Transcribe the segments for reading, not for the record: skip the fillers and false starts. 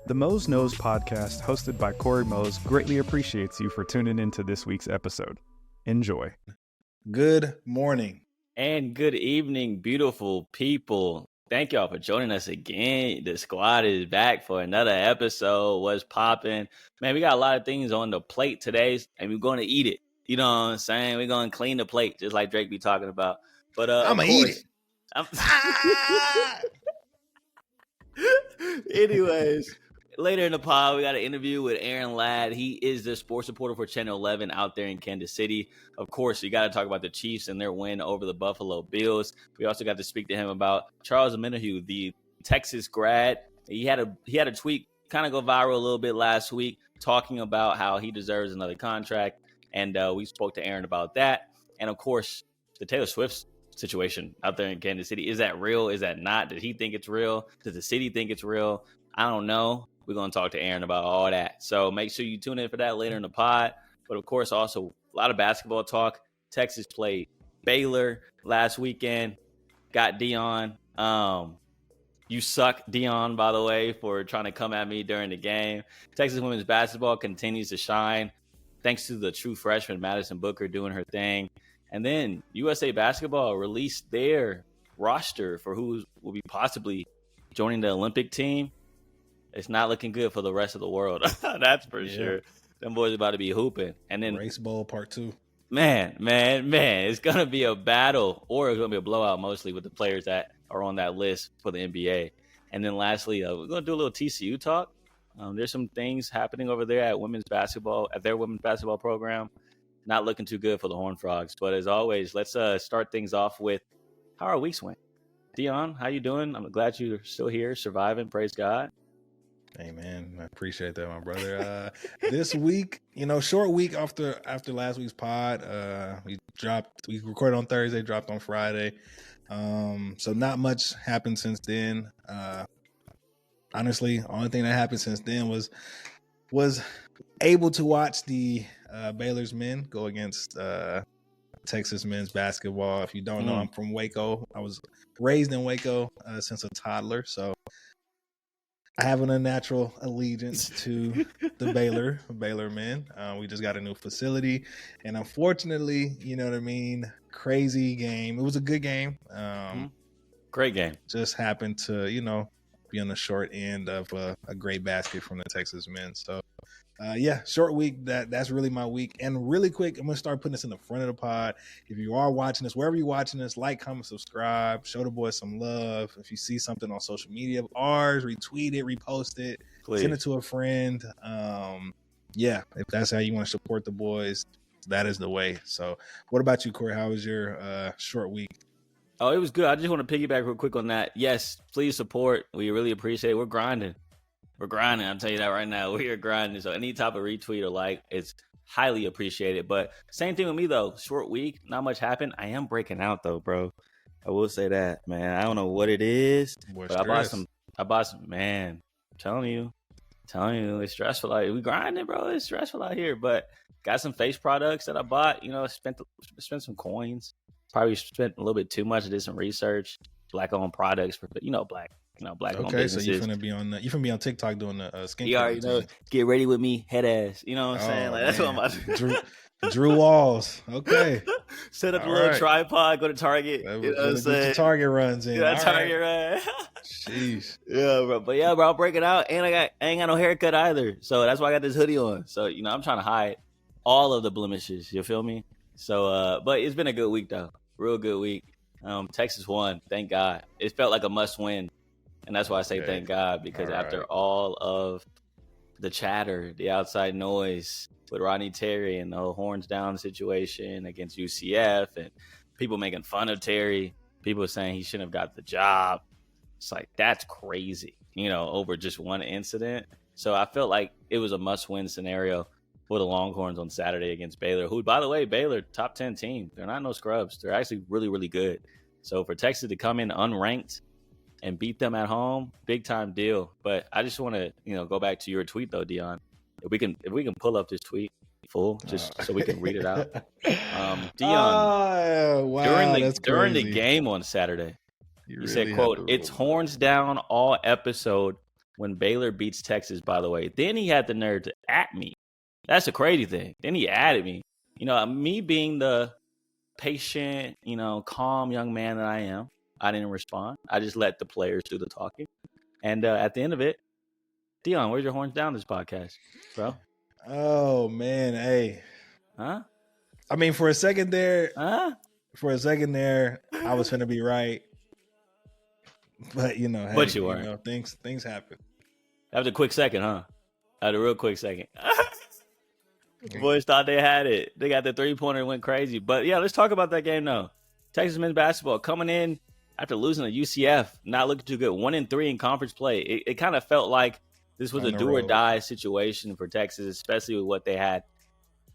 The Mose Knows podcast, hosted by Cory Mose, greatly appreciates you for tuning into this week's episode. Enjoy. Good morning. And good evening, beautiful people. Thank y'all for joining us again. The squad is back for another episode. What's popping? Man, we got a lot of things on the plate today, and we're going to eat it. You know what I'm saying? We're going to clean the plate, just like Drake be talking about. But I'm going to eat it. Anyways, later in the pod, we got an interview with Aaron Ladd. He is the sports reporter for Channel 11 out there in Kansas City. Of course, you got to talk about the Chiefs and their win over the Buffalo Bills. We also got to speak to him about Charles Omenihu, the Texas grad. He had a tweet kind of go viral a little bit last week talking about how he deserves another contract. And we spoke to Aaron about that. And, of course, the Taylor Swift situation out there in Kansas City. Is that real? Is that not? Does he think it's real? Does the city think it's real? I don't know. We're going to talk to Aaron about all that. So make sure you tune in for that later in the pod. But, of course, also a lot of basketball talk. Texas played Baylor last weekend. Got Deon. You suck, Deon, by the way, for trying to come at me during the game. Texas women's basketball continues to shine thanks to the true freshman Madison Booker doing her thing. And then USA Basketball released their roster for who will be possibly joining the Olympic team. It's not looking good for the rest of the world. That's for sure. Them boys about to be hooping. And then Race Bowl Part 2. Man. It's going to be a battle, or it's going to be a blowout mostly with the players that are on that list for the NBA. And then lastly, we're going to do a little TCU talk. There's some things happening over there at their women's basketball program. Not looking too good for the Horned Frogs. But as always, let's start things off with how our weeks went. Deon, how you doing? I'm glad you're still here, surviving. Praise God. Hey, man, I appreciate that, my brother. This week, short week after last week's pod. We recorded on Thursday, dropped on Friday. So not much happened since then. Honestly, only thing that happened since then was able to watch the Baylor's men go against Texas men's basketball. If you don't know, I'm from Waco. I was raised in Waco since a toddler, so I have an unnatural allegiance to the Baylor men. We just got a new facility, and unfortunately, you know what I mean, crazy game. It was a good game. Great game. Just happened to, be on the short end of a great basket from the Texas men. So, short week. That's really my week. And really quick, I'm going to start putting this in the front of the pod. If you are watching this, wherever you're watching this, like, comment, subscribe, show the boys some love. If you see something on social media of ours, retweet it, repost it, Please. Send it to a friend. If that's how you want to support the boys, that is the way. So what about you, Cory? How was your short week? Oh, it was good. I just want to piggyback real quick on that. Yes, please support. We really appreciate it. We're grinding. I'll tell you that right now. We are grinding. So any type of retweet or like, it's highly appreciated. But same thing with me, though. Short week, not much happened. I am breaking out, though, bro. I will say that, man. I don't know what it is. But I bought some, man. I'm telling you, it's stressful. Like, we grinding, bro. It's stressful out here. But got some face products that I bought. Spent some coins. Probably spent a little bit too much. Did some research. Black-owned products for black. Black-owned businesses. So you finna be on TikTok doing the skincare. You already get ready with me, head ass. You know what I'm saying? Like, that's what I'm about to do. Drew Walls. Okay. Set up a little tripod. Go to Target. You know what I'm saying? Target runs in. Target run. Jeez. Yeah, bro. But yeah, bro, I'm breaking out, and I ain't got no haircut either. So that's why I got this hoodie on. So I'm trying to hide all of the blemishes. You feel me? So, but it's been a good week though. Real good week. Texas won. Thank God. It felt like a must win. And that's why I say thank God, because after all of the chatter, the outside noise with Rodney Terry and the whole horns down situation against UCF and people making fun of Terry, people saying he shouldn't have got the job. It's like, that's crazy, over just one incident. So I felt like it was a must-win scenario for the Longhorns on Saturday against Baylor, who, by the way, Baylor, top 10 team. They're not no scrubs. They're actually really, really good. So for Texas to come in unranked and beat them at home, big time deal. But I just want to, go back to your tweet though, Deon. If we can pull up this tweet full, just so we can read it out. Deon, during the game on Saturday, he said, quote, "It's horns down all episode. when Baylor beats Texas, by the way. Then he had the nerve to at me. That's the crazy thing. Then he added me. Me being the patient, calm young man that I am, I didn't respond. I just let the players do the talking. And at the end of it, Deon, where's your horns down this podcast, bro? Oh, man. Hey. Huh? I mean, for a second there, Huh? I was finna be right. But, hey, But you weren't. Things happen. That was a quick second, huh? That was a real quick second. Boys thought they had it. They got the 3-pointer and went crazy. But, yeah, let's talk about that game, though. Texas men's basketball coming in after losing to UCF, not looking too good. 1-3 in conference play. It kind of felt like this was a do-or-die situation for Texas, especially with what they had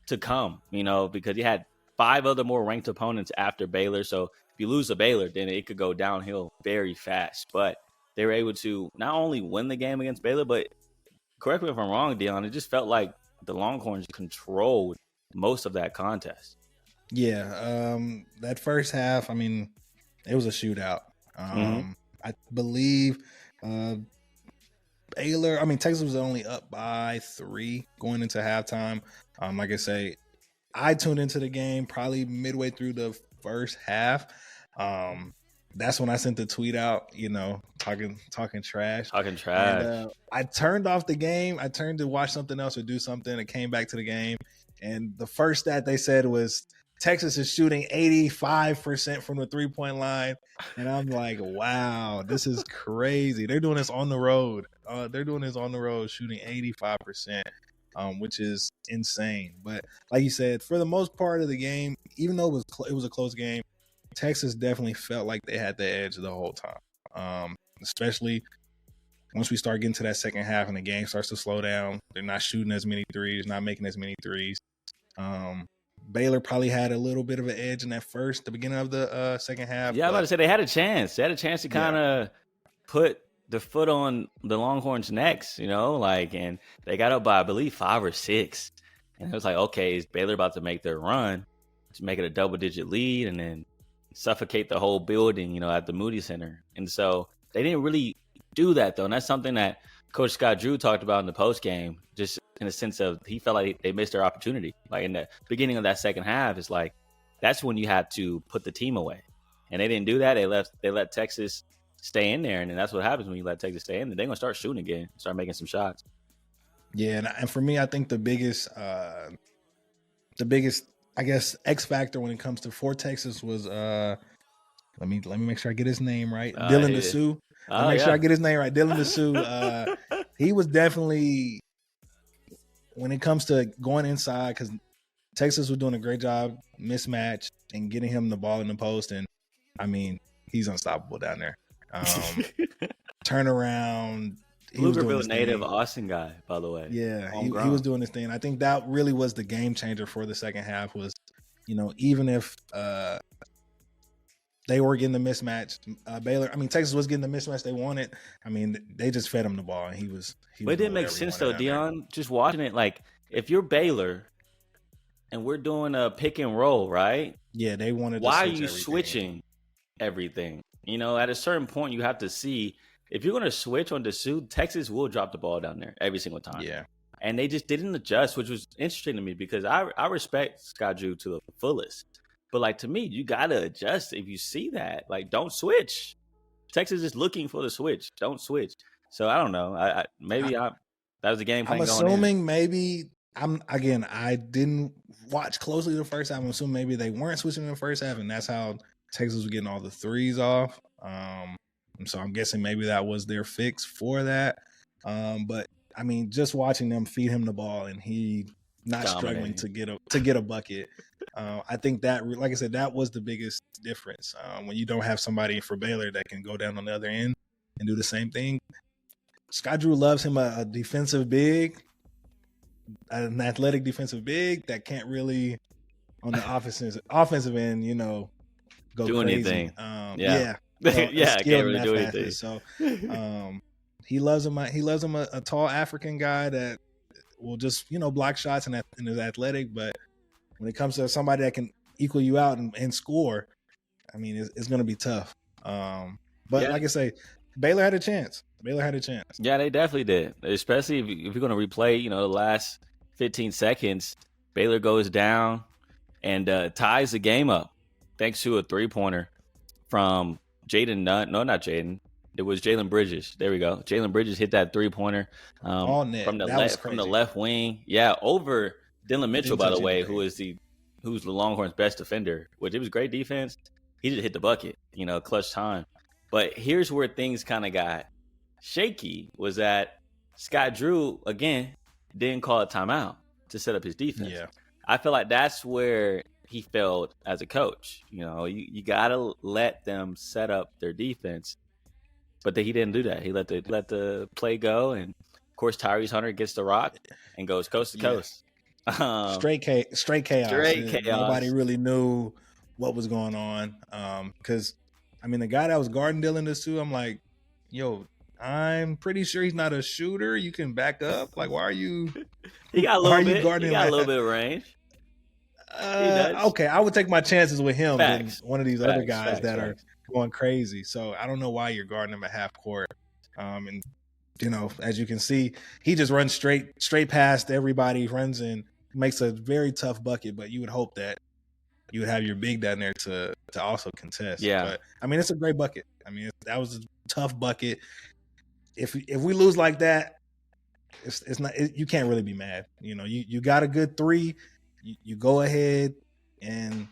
to come, because you had 5 other more ranked opponents after Baylor. So if you lose to Baylor, then it could go downhill very fast. But they were able to not only win the game against Baylor, but correct me if I'm wrong, Deon, it just felt like the Longhorns controlled most of that contest. Yeah, that first half, I mean, it was a shootout. I believe Baylor, Texas was only up by 3 going into halftime. Like I say, I tuned into the game probably midway through the first half. That's when I sent the tweet out, talking trash. Talking trash. And, I turned off the game. I turned to watch something else or do something. I came back to the game. And the first stat they said was Texas is shooting 85% from the 3-point line. And I'm like, wow, this is crazy. They're doing this on the road. Shooting 85%, which is insane. But like you said, for the most part of the game, even though it was a close game, Texas definitely felt like they had the edge the whole time, especially once we start getting to that second half and the game starts to slow down. They're not shooting as many threes, not making as many threes. Baylor probably had a little bit of an edge in the beginning of the second half. Yeah, I'm about to say they had a chance. They had a chance to kind of put the foot on the Longhorns' necks, and they got up by, I believe, 5 or 6. And it was like, okay, is Baylor about to make their run to make it a double-digit lead and then suffocate the whole building, at the Moody Center? And so they didn't really do that, though. And that's something that Coach Scott Drew talked about in the postgame, just in a sense of he felt like they missed their opportunity. Like in the beginning of that second half, it's like that's when you had to put the team away. And they didn't do that. They let Texas stay in there. And then that's what happens when you let Texas stay in there. They're going to start shooting again, start making some shots. Yeah, and for me, I think the biggest, I guess, X factor when it comes to for Texas was let me make sure I get his name right. Dylan DeSue. Sure I get his name right. Dylan DeSue. He was definitely, when it comes to going inside, because Texas was doing a great job mismatch and getting him the ball in the post, and he's unstoppable down there. Turnaround. Pflugerville native Austin guy, by the way. Yeah, he was doing his thing. I think that really was the game changer for the second half was, even if they were getting the mismatch, Baylor, Texas was getting the mismatch they wanted. They just fed him the ball, and he was but it didn't make sense, though, Deon, just watching it. Like, if you're Baylor and we're doing a pick and roll, right? Yeah, they wanted to Why are you switching everything? At a certain point, you have to see, if you're going to switch on DeSue, Texas will drop the ball down there every single time. Yeah. And they just didn't adjust, which was interesting to me because I respect Scott Drew to the fullest. But, to me, you got to adjust if you see that. Don't switch. Texas is looking for the switch. Don't switch. So, I don't know. That was the game plan. I'm assuming maybe, I didn't watch closely the first half. I'm assuming maybe they weren't switching in the first half, and that's how Texas was getting all the threes off. So I'm guessing maybe that was their fix for that. But just watching them feed him the ball and he not struggling to get a bucket. I think that, like I said, that was the biggest difference. When you don't have somebody for Baylor that can go down on the other end and do the same thing. Scott Drew loves him a defensive big, an athletic defensive big that can't really on the offensive end, go do crazy. Anything. Yeah. Can't really do anything. So he loves him. He loves him a tall African guy that will just block shots and is athletic. But when it comes to somebody that can equal you out and score, it's going to be tough. But like I say, Baylor had a chance. Yeah, they definitely did. Especially if you're going to replay, the last 15 seconds, Baylor goes down and ties the game up thanks to a 3-pointer from Jaden Nunn. No, not Jaden. It was Jalen Bridges. There we go. Jalen Bridges hit that 3-pointer all net. From the left wing. Yeah, over Dylan Mitchell, by the way, who's the Longhorns' best defender. Which it was great defense. He just hit the bucket. Clutch time. But here's where things kind of got shaky. Was that Scott Drew again didn't call a timeout to set up his defense. Yeah, I feel like that's where he failed as a coach. You gotta let them set up their defense. But he didn't do that. He let the play go, and of course Tyrese Hunter gets the rock and goes coast to coast. Straight chaos. Nobody really knew what was going on. Because the guy that was guarding Dylan this too, I'm like, yo, I'm pretty sure he's not a shooter. You can back up. Like, why are you? He got a little bit. He got a little bit of range. Okay, I would take my chances with him than one of these other guys that are going crazy. So I don't know why you're guarding him at half court. And as you can see, he just runs straight past everybody, runs in, makes a very tough bucket. But you would hope that you would have your big down there to also contest. Yeah, but it's a great bucket. That was a tough bucket. If we lose like that, it's not. You can't really be mad. You got a good 3. You go ahead and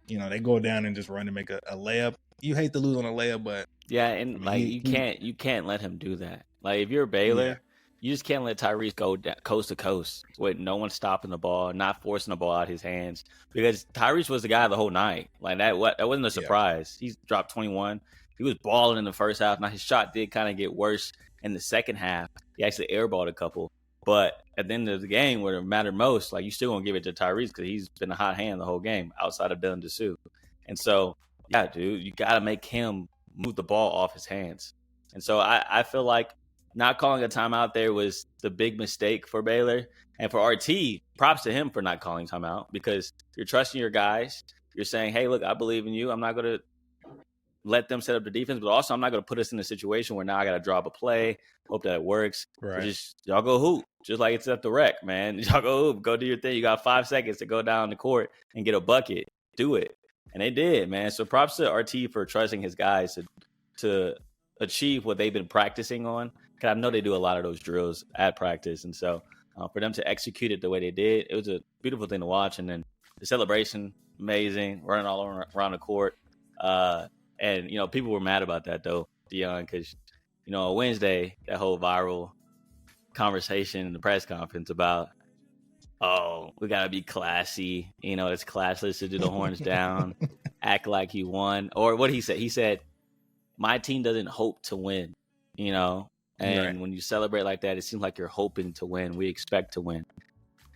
they go down and just run and make a layup. You hate to lose on a layup, but yeah, and you can't let him do that. Like if you're Baylor, you just can't let Tyrese go coast to coast with no one stopping the ball, not forcing the ball out of his hands, because Tyrese was the guy the whole night. Like that wasn't a surprise. He dropped 21. He was balling in the first half. Now his shot did kind of get worse in the second half. He actually airballed a couple. But at the end of the game, where it mattered most, you still gonna give it to Tyrese because he's been a hot hand the whole game outside of Dylan Dessou. And so, yeah, dude, you gotta make him move the ball off his hands. And so I feel like not calling a timeout there was the big mistake for Baylor. And for RT, props to him for not calling timeout, because you're trusting your guys. You're saying, hey, look, I believe in you. I'm not gonna let them set up the defense, but also I'm not going to put us in a situation where now I got to drop a play, hope that it works. Right. Y'all go hoop, just like it's at the rec, man. Y'all go hoop, go do your thing. You got 5 seconds to go down the court and get a bucket. Do it. And they did, man. So props to RT for trusting his guys to achieve what they've been practicing on. Because I know they do a lot of those drills at practice. And so for them to execute it the way they did, it was a beautiful thing to watch. And then the celebration, amazing, running all around the court. And, people were mad about that, though, Deon, because, on Wednesday, that whole viral conversation in the press conference about, we got to be classy. It's classless to do the horns down, act like you won. Or what he said? He said, my team doesn't hope to win, and right. When you celebrate like that, it seems like you're hoping to win. We expect to win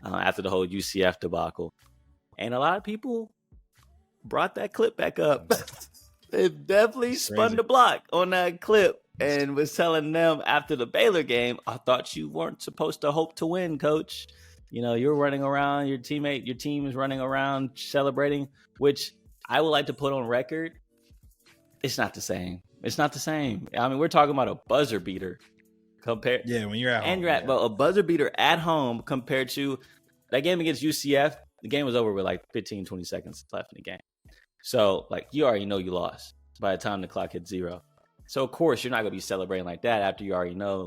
after the whole UCF debacle. And a lot of people brought that clip back up. They definitely spun the block on that clip and was telling them after the Baylor game, I thought you weren't supposed to hope to win, coach. You're running around, your team is running around celebrating, which I would like to put on record. It's not the same. We're talking about a buzzer beater compared. Yeah, when you're at home. And a buzzer beater at home compared to that game against UCF. The game was over with 15, 20 seconds left in the game. So, you already know you lost by the time the clock hit 0. So, of course, you're not going to be celebrating like that after you already know,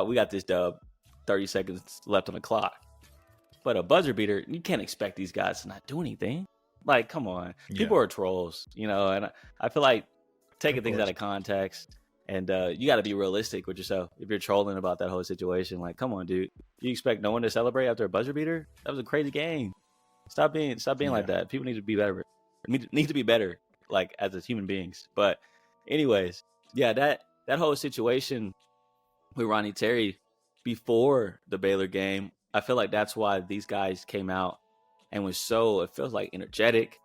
we got this dub, 30 seconds left on the clock. But a buzzer beater, you can't expect these guys to not do anything. Come on. Yeah. People are trolls, and I feel like taking things out of context, and you got to be realistic with yourself. If you're trolling about that whole situation, come on, dude. You expect no one to celebrate after a buzzer beater? That was a crazy game. Stop being like that. People need to be better. Need to be better, as human beings. But anyways, yeah, that whole situation with Ronnie Terry before the Baylor game, I feel like that's why these guys came out and was so, it feels like, energetic.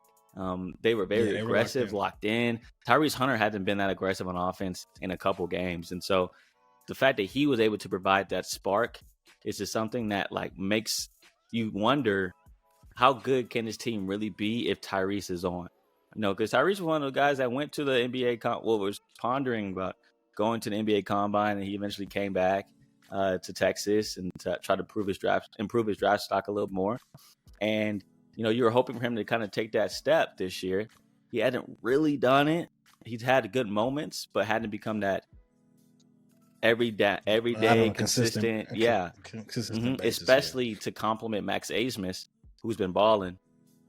They were very aggressive, locked in. Tyrese Hunter hasn't been that aggressive on offense in a couple games. And so the fact that he was able to provide that spark is just something that makes you wonder, how good can this team really be if Tyrese is on? because Tyrese was one of the guys that went to the NBA, was pondering about going to the NBA Combine, and he eventually came back to Texas and to try to improve his draft stock a little more. And, you were hoping for him to kind of take that step this year. He hadn't really done it. He's had good moments, but hadn't become that everyday consistent. Consistent basis, especially to complement Max Abmas, who's been balling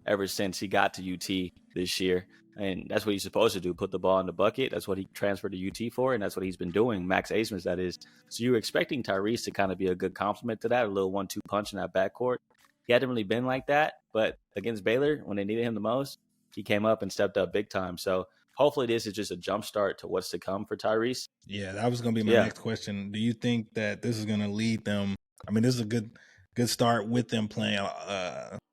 ever since he got to UT this year. And that's what he's supposed to do, put the ball in the bucket. That's what he transferred to UT for, and that's what he's been doing, Max Abmas, that is. So you were expecting Tyrese to kind of be a good complement to that, a little 1-2 punch in that backcourt. He hadn't really been like that, but against Baylor, when they needed him the most, he came up and stepped up big time. So hopefully this is just a jump start to what's to come for Tyrese. Yeah, that was going to be my next question. Do you think that this is going to lead them? I mean, this is a good start with them playing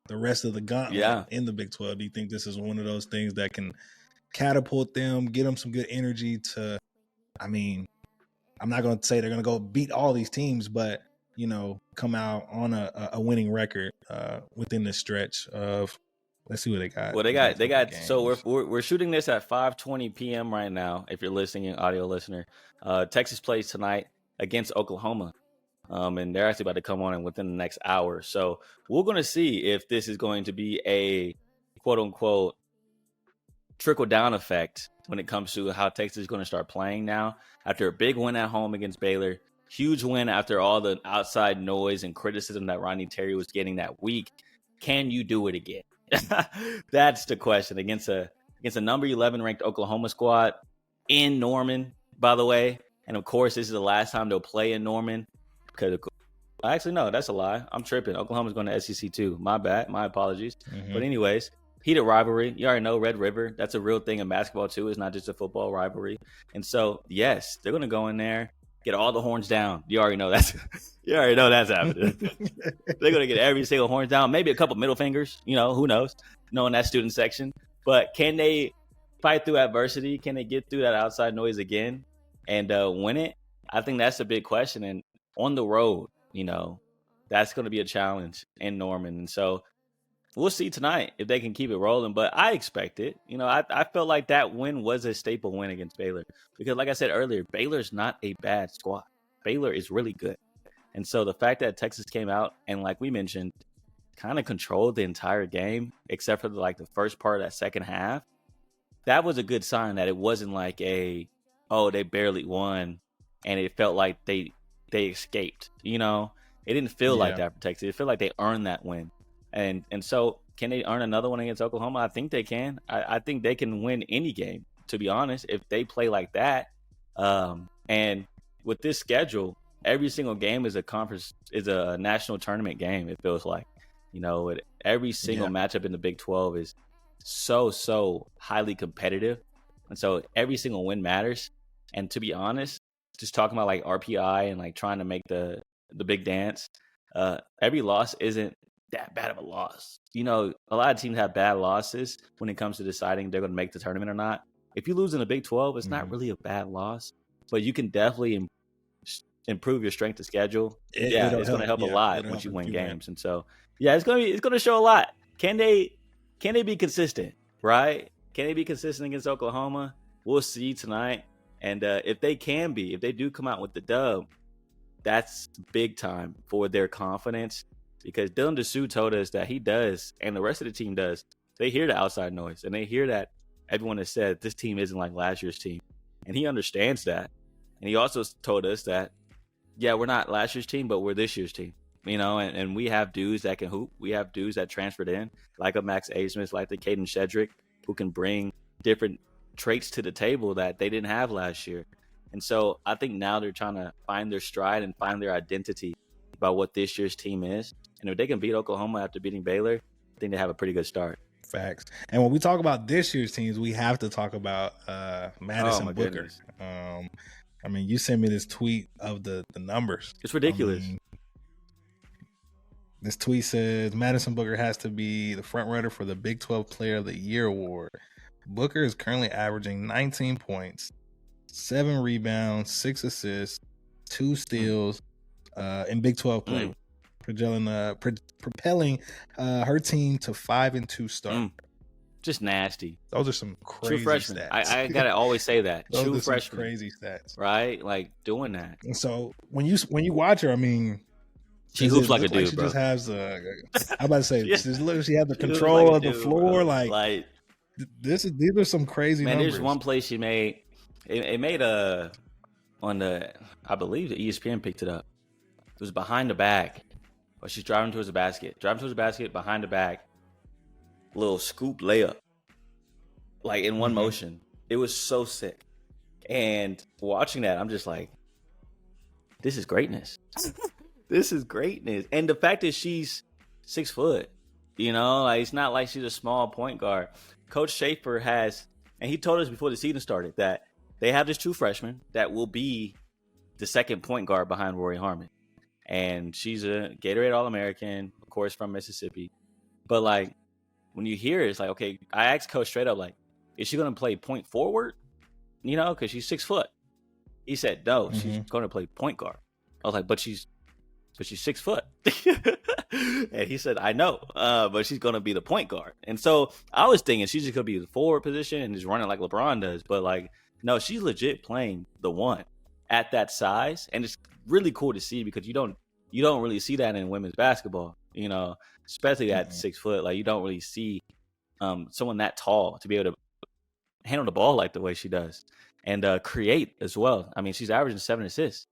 the rest of the gauntlet in the Big 12. Do you think this is one of those things that can catapult them, get them some good energy to, I mean, I'm not going to say they're going to go beat all these teams, but, come out on a winning record within this stretch of, let's see what they got. Well, they got. So we're shooting this at 5:20 p.m. right now. If you're listening, an audio listener, Texas plays tonight against Oklahoma, and they're actually about to come on within the next hour. So we're going to see if this is going to be a quote unquote trickle down effect when it comes to how Texas is going to start playing now after a big win at home against Baylor. Huge win after all the outside noise and criticism that Rodney Terry was getting that week. Can you do it again? That's the question against a number 11 ranked Oklahoma squad in Norman, by the way. And of course, this is the last time they'll play in Norman because actually, no, that's a lie. I'm tripping. Oklahoma's going to SEC too. My bad. My apologies. Mm-hmm. But anyways, heated rivalry. You already know Red River. That's a real thing in basketball too. It's not just a football rivalry. And so, yes, they're going to go in there, get all the horns down. You already know that's happening. They're going to get every single horns down, maybe a couple middle fingers, who knows, knowing that student section. But can they fight through adversity? Can they get through that outside noise again and win it? I think that's a big question. And on the road, that's going to be a challenge in Norman. And so we'll see tonight if they can keep it rolling. But I expect it. I felt like that win was a staple win against Baylor. Because like I said earlier, Baylor's not a bad squad. Baylor is really good. And so the fact that Texas came out and, like we mentioned, kind of controlled the entire game, except for the first part of that second half, that was a good sign that it wasn't like they barely won and it felt like they escaped. It didn't feel like that for Texas. It felt like they earned that win. And so can they earn another one against Oklahoma? I think they can. I think they can win any game, to be honest, if they play like that. And with this schedule, every single game is a national tournament game, it feels like. Every single matchup in the Big 12 is so highly competitive. And so every single win matters. And to be honest, just talking about RPI and trying to make the big dance, every loss isn't that bad of a loss. A lot of teams have bad losses when it comes to deciding they're going to make the tournament or not. If you lose in the Big 12, it's not really a bad loss, but you can definitely improve your strength of schedule. It's going to help a lot once you win games. And so, it's going to show a lot. Can they be consistent, right? Can they be consistent against Oklahoma? We'll see tonight. And if they do come out with the dub, that's big time for their confidence, because Dylan Dessou told us that he does, and the rest of the team does. They hear the outside noise, and they hear that everyone has said this team isn't like last year's team. And he understands that. And he also told us that, we're not last year's team, but we're this year's team. And we have dudes that can hoop. We have dudes that transferred in, like a Max Abmas, like the Caden Shedrick, who can bring different traits to the table that they didn't have last year. And so I think now they're trying to find their stride and find their identity about what this year's team is. And if they can beat Oklahoma after beating Baylor, I think they have a pretty good start. Facts. And when we talk about this year's teams, we have to talk about Madison Booker. You sent me this tweet of the numbers. It's ridiculous. This tweet says Madison Booker has to be the front runner for the Big 12 Player of the Year award. Booker is currently averaging 19 points, 7 rebounds, 6 assists, 2 steals in Big 12 play, propelling her team to 5-2 start. Just nasty. Those are some True crazy freshman. stats. I gotta always say that. Those True are some freshman. crazy stats. Right? Like doing that. And so when you watch her, I mean, She hoops like a dude, she bro. just has I'm about to say, Yeah. she has the She hoops control like a of the dude, floor. bro. Like these are some crazy man, numbers. there's one play she made. It made on the, I believe the ESPN picked it up. It was behind the back. Or she's driving towards the basket. Behind the back. Little scoop layup. Like in one motion. It was so sick. And watching that, I'm just like, this is greatness. This is greatness. And the fact that she's 6 foot, you know, like it's not like she's a small point guard. Coach Schaefer has, and he told us before the season started that they have this true freshman that will be the second point guard behind Rory Harmon. And she's a Gatorade All-American, of course, from Mississippi. But like, when you hear it, it's like, okay, I asked Coach straight up, like, is she going to play point forward? You know, because she's 6 foot. He said, no, she's going to play point guard. I was like, but she's 6 foot. And he said, I know, but she's going to be the point guard. And so I was thinking she's just going to be the forward position and just running like LeBron does. But like, no, she's legit playing the one at that size. And it's really cool to see because you don't really see that in women's basketball, you know, especially at 6 foot. Like you don't really see someone that tall to be able to handle the ball like the way she does and create as well. I mean, she's averaging 7 assists.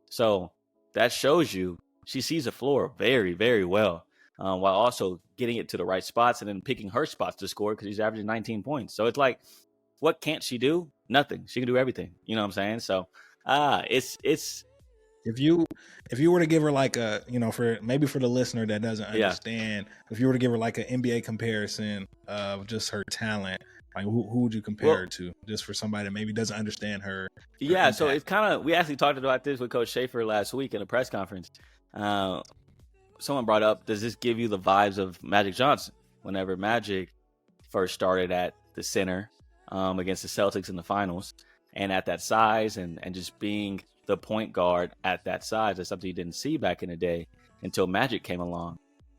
So that shows you she sees the floor very, very well, while also getting it to the right spots and then picking her spots to score because she's averaging 19 points. So it's like, what can't she do? Nothing. She can do everything. You know what I'm saying? So it's if you were to give her like a, you know, for the listener that doesn't understand, if you were to give her like an NBA comparison of just her talent, like who would you compare her to, just for somebody that maybe doesn't understand her? Yeah, impact? so it's kind of, we actually talked about this with Coach Schaefer last week in a press conference. Someone brought up, does this give you the vibes of Magic Johnson? Whenever Magic first started at the center against the Celtics in the finals, and at that size and just being the point guard at that size, that's something you didn't see back in the day until Magic came along.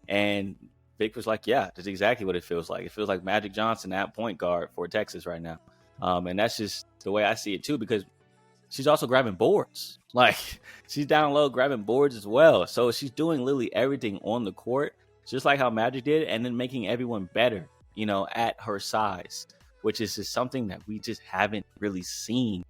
And Vic was like, yeah, that's exactly what it feels like. It feels like Magic Johnson at point guard for Texas right now. And that's just the way I see it too, because she's also grabbing boards. Like she's down low grabbing boards as well. So she's doing literally everything on the court, just like how Magic did, and then making everyone better, you know, at her size, which is just something that we just haven't really seen,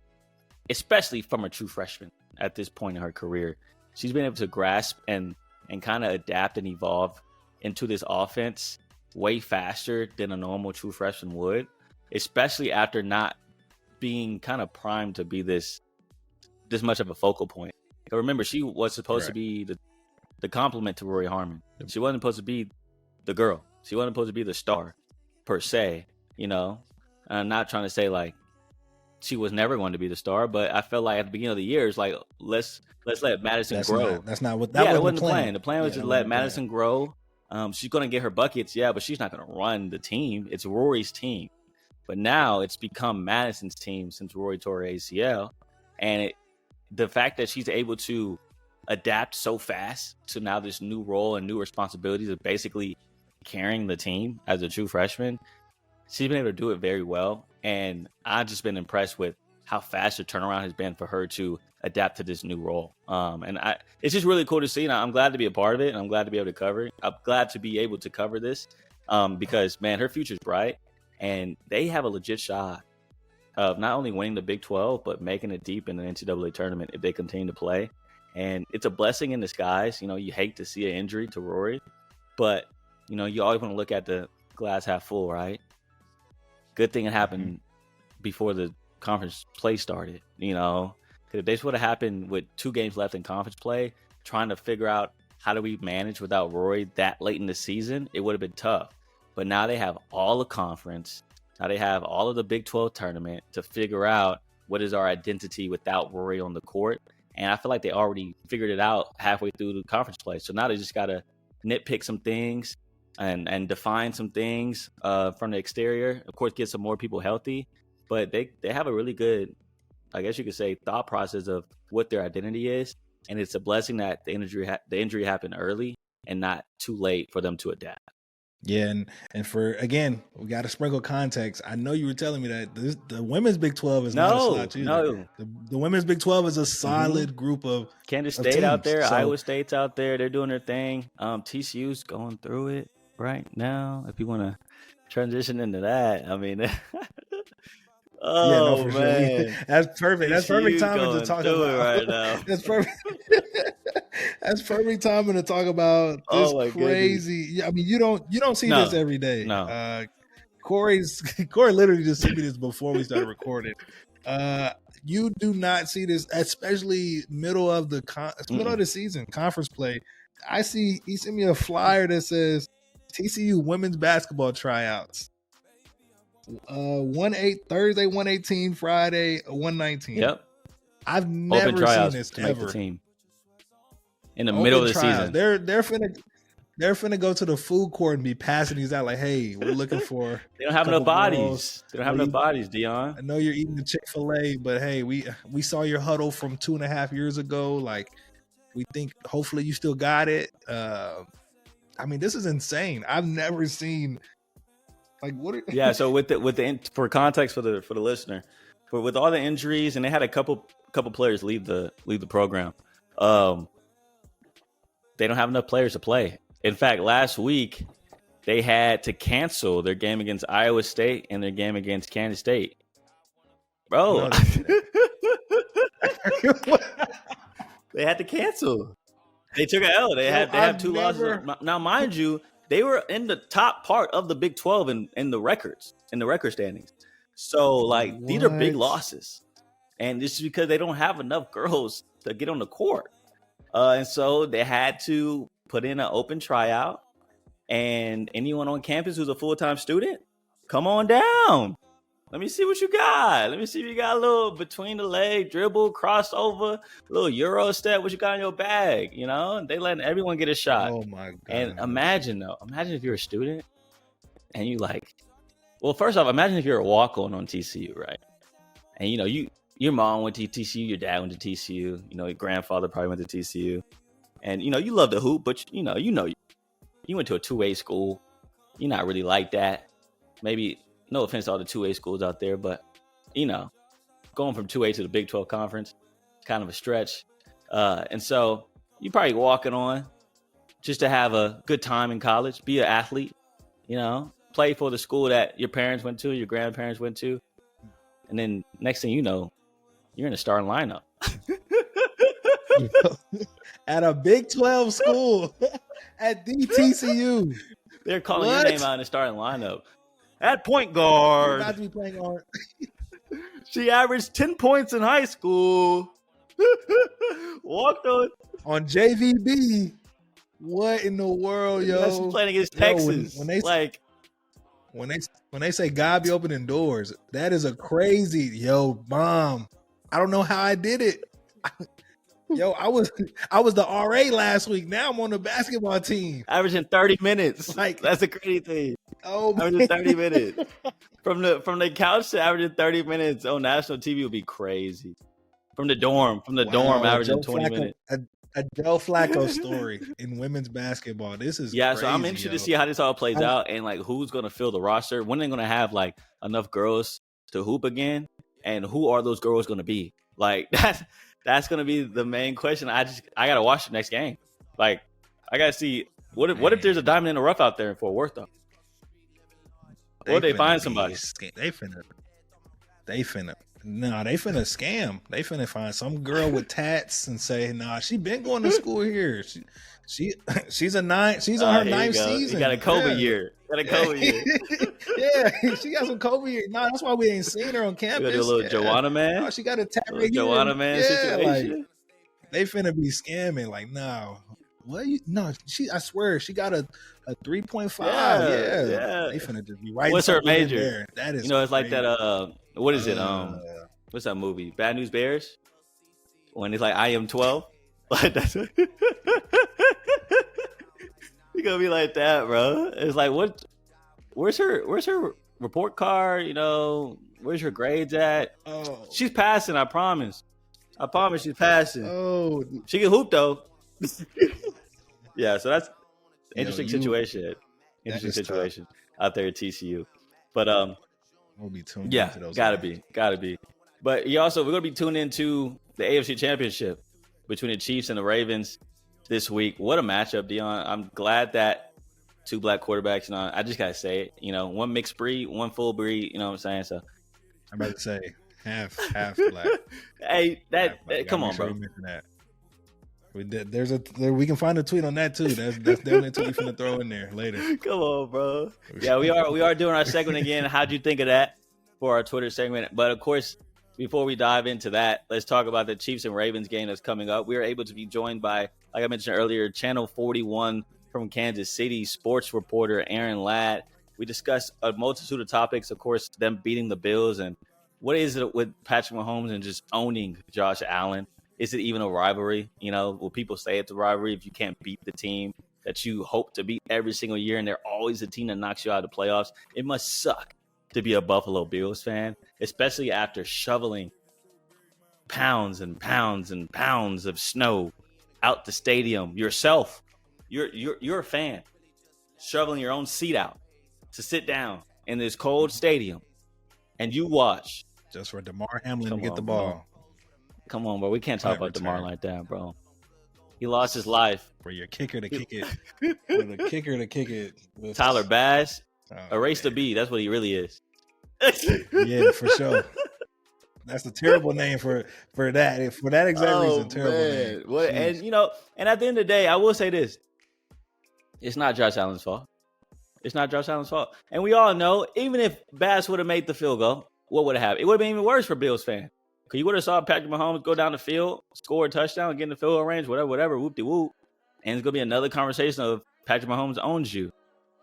especially from a true freshman at this point in her career. She's been able to grasp and kind of adapt and evolve into this offense way faster than a normal true freshman would, especially after not being kind of primed to be this much of a focal point. But remember, she was supposed to be the complement to Rory Harmon. She wasn't supposed to be the girl. She wasn't supposed to be the star per se, you know. I'm not trying to say like she was never going to be the star, but I felt like at the beginning of the year, it's like, let's let Madison grow. That's not what that wasn't the plan. The plan was to let Madison grow. She's going to get her buckets, but she's not going to run the team. It's Rory's team. But now it's become Madison's team since Rory tore her ACL. And the fact that she's able to adapt so fast to now this new role and new responsibilities of basically carrying the team as a true freshman, she's been able to do it very well. And I've just been impressed with how fast the turnaround has been for her to adapt to this new role. It's just really cool to see. And I'm glad to be a part of it. And I'm glad to be able to cover it. I'm glad to be able to cover this because, man, her future's bright. And they have a legit shot of not only winning the Big 12, but making it deep in the NCAA tournament if they continue to play. And it's a blessing in disguise. You know, you hate to see an injury to Rory, but, you know, you always want to look at the glass half full, right? Good thing it happened before the conference play started, you know, because if this would have happened with 2 games left in conference play, trying to figure out how do we manage without Rory that late in the season, it would have been tough. But now they have all the conference. Now they have all of the Big 12 tournament to figure out what is our identity without Rory on the court. And I feel like they already figured it out halfway through the conference play. So now they just got to nitpick some things and define some things from the exterior. Of course, get some more people healthy. But they have a really good, I guess you could say, thought process of what their identity is. And it's a blessing that the injury happened early and not too late for them to adapt. Yeah, and for again, we got to sprinkle context. I know you were telling me that the women's Big 12 is not a slouch either. No. The women's Big 12 is a solid group of Kansas of State teams. out there, So, Iowa State's out there. They're doing their thing. TCU's going through it right now. If you want to transition into that, I mean, oh for man, sure. That's perfect. That's perfect TCU's timing to going talk through it about right now. That's perfect. That's perfect timing to talk about this Oh my crazy. I mean, you don't see this every day. No. Corey literally just sent me this before we started recording. You do not see this, especially middle of the season conference play. He sent me a flyer that says TCU women's basketball tryouts. 1/8 Thursday, 118 Friday, 119. Yep. I've never seen this to make ever. the team in the middle of the season. They're finna go to the food court and be passing these out like, hey, we're looking for. They don't have enough bodies. They don't have enough bodies, Deon. I know you're eating the Chick-fil-A, but hey, we saw your huddle from 2.5 years ago. Like, we think hopefully you still got it. I mean, this is insane. I've never seen. Like, what? Yeah. So for context for the listener, with all the injuries, and they had a couple players leave the program. They don't have enough players to play. In fact, last week they had to cancel their game against Iowa State and their game against Kansas State. Bro, they had to cancel. They took an L. They have two losses. Now, mind you, they were in the top part of the Big 12 in the record standings. So, like, these are big losses, and this is because they don't have enough girls to get on the court, and so they had to put in an open tryout. And anyone on campus who's a full-time student, come on down. Let me see what you got. Let me see if you got a little between the leg dribble, crossover, a little Euro step. What you got in your bag? You know, they letting everyone get a shot. Oh my god! And imagine if you're a student and you like. Well, first off, imagine if you're a walk-on TCU, right? And you know, your mom went to TCU, your dad went to TCU. You know, your grandfather probably went to TCU, and you know, you love the hoop, but you went to a 2A school. You're not really like that. Maybe. No offense to all the 2A schools out there, but, you know, going from 2A to the Big 12 conference, kind of a stretch. And so you probably walking on just to have a good time in college, be an athlete, you know, play for the school that your parents went to, your grandparents went to. And then next thing you know, you're in a starting lineup. At a Big 12 school, at the TCU. They're calling your name out in the starting lineup. At point guard, about to be playing on. She averaged 10 points in high school. Walked on JVB. What in the world, yo? That's playing against Texas. When they say God be opening doors, that is a crazy mom. I don't know how I did it. Yo, I was the RA last week. Now I'm on the basketball team, averaging 30 minutes. Like, that's a crazy thing. Oh, averaging 30 minutes from the couch to averaging 30 minutes on national TV would be crazy. From the dorm, averaging 20 minutes. A Joe Flacco story in women's basketball. This is crazy, so I'm interested to see how this all plays out and like who's going to fill the roster. When they're going to have like enough girls to hoop again, and who are those girls going to be? Like that's going to be the main question. I got to watch the next game. Like I got to see what if there's a diamond in the rough out there in Fort Worth though. Or they find somebody. They finna scam. They finna find some girl with tats and say, "Nah, she been going to school here. She's on her ninth season. You got a COVID year. Yeah, she got some COVID year. Nah, that's why we ain't seen her on campus. You got a little Joanna man. Oh, she got a tat right here. Joanna man situation. Like, they finna be scamming. Like, no. What I swear she got a 3.5. Yeah. They finna just be right. What's her major? There. That is, it's like that. What is it? What's that movie? Bad News Bears. When it's like I am 12. Like that's. You gonna be like that, bro? It's like what? Where's her report card? You know, where's her grades at? Oh, she's passing. I promise she's passing. Oh, she can hoop though. Yeah, so that's an interesting situation. interesting situation out there at TCU. But we'll be tuning yeah, into those. gotta be. But we're gonna be tuned into the AFC Championship between the Chiefs and the Ravens this week. What a matchup, Deon. I'm glad that two black quarterbacks. I just gotta say it. One mixed breed, one full breed. You know what I'm saying? So I'm about to say half black. Hey, come on, bro. That. We can find a tweet on that too. That's definitely a tweet we're gonna throw in there later. Come on, bro. Yeah, we are doing our segment again. How'd you think of that for our Twitter segment? But of course, before we dive into that, let's talk about the Chiefs and Ravens game that's coming up. We are able to be joined by, like I mentioned earlier, Channel 41 from Kansas City, sports reporter Aaron Ladd. We discussed a multitude of topics, of course, them beating the Bills and what is it with Patrick Mahomes and just owning Josh Allen. Is it even a rivalry? Will people say it's a rivalry if you can't beat the team that you hope to beat every single year and they're always the team that knocks you out of the playoffs? It must suck to be a Buffalo Bills fan, especially after shoveling pounds and pounds and pounds of snow out the stadium yourself. You're a fan, shoveling your own seat out to sit down in this cold stadium, and you watch. Just for DeMar Hamlin to get the ball. Bro. Come on, bro. We can't talk about DeMar like that, bro. He lost his life. For your kicker to kick it. For the kicker to kick it. Tyler Bass. Erase the B. That's what he really is. Yeah, for sure. That's a terrible name for that. For that exact reason, terrible name. Well, and at the end of the day, I will say this. It's not Josh Allen's fault. It's not Josh Allen's fault. And we all know, even if Bass would have made the field goal, what would have happened? It would have been even worse for Bills fans. Because you would have saw Patrick Mahomes go down the field, score a touchdown, get in the field goal range, whatever, whoop-de-whoop. And it's going to be another conversation of Patrick Mahomes owns you.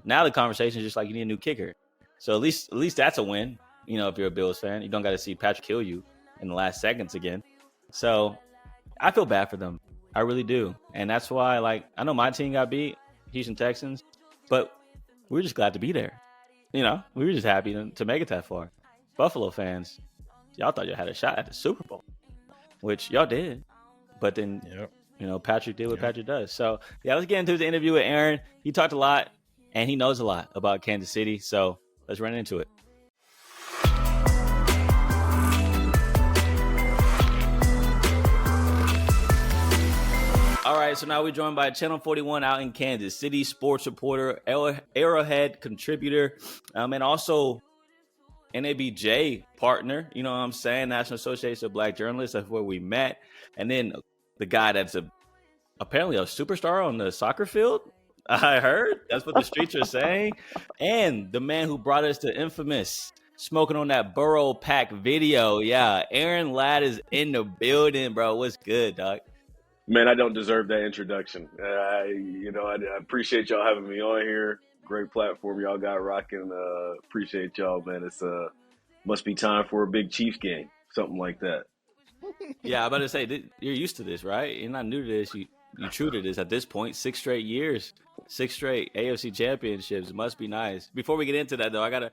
Now the conversation is just like you need a new kicker. So at least that's a win, if you're a Bills fan. You don't got to see Patrick kill you in the last seconds again. So I feel bad for them. I really do. And that's why, I know my team got beat, Houston Texans, but we were just glad to be there. We were just happy to make it that far. Buffalo fans, y'all thought y'all had a shot at the Super Bowl, which y'all did. But then, Patrick did what Patrick does. So, let's get into the interview with Aaron. He talked a lot, and he knows a lot about Kansas City. So, let's run into it. All right, so now we're joined by Channel 41 out in Kansas City, sports reporter, Arrowhead contributor, and also NABJ partner, you know what I'm saying? National Association of Black Journalists. That's where we met. And then the guy that's apparently a superstar on the soccer field. I heard. That's what the streets are saying. And the man who brought us to infamous smoking on that Burrow Pack video. Yeah, Aaron Ladd is in the building, bro. What's good, dog? Man, I don't deserve that introduction. I appreciate y'all having me on here. Great platform y'all got rocking. Appreciate y'all, man. It's must be time for a big Chiefs game, something like that. Yeah, I'm about to say you're used to this, right? You're not new to this. You true to this at this point. 6 straight years, 6 straight AFC championships. It must be nice. Before we get into that, though, I gotta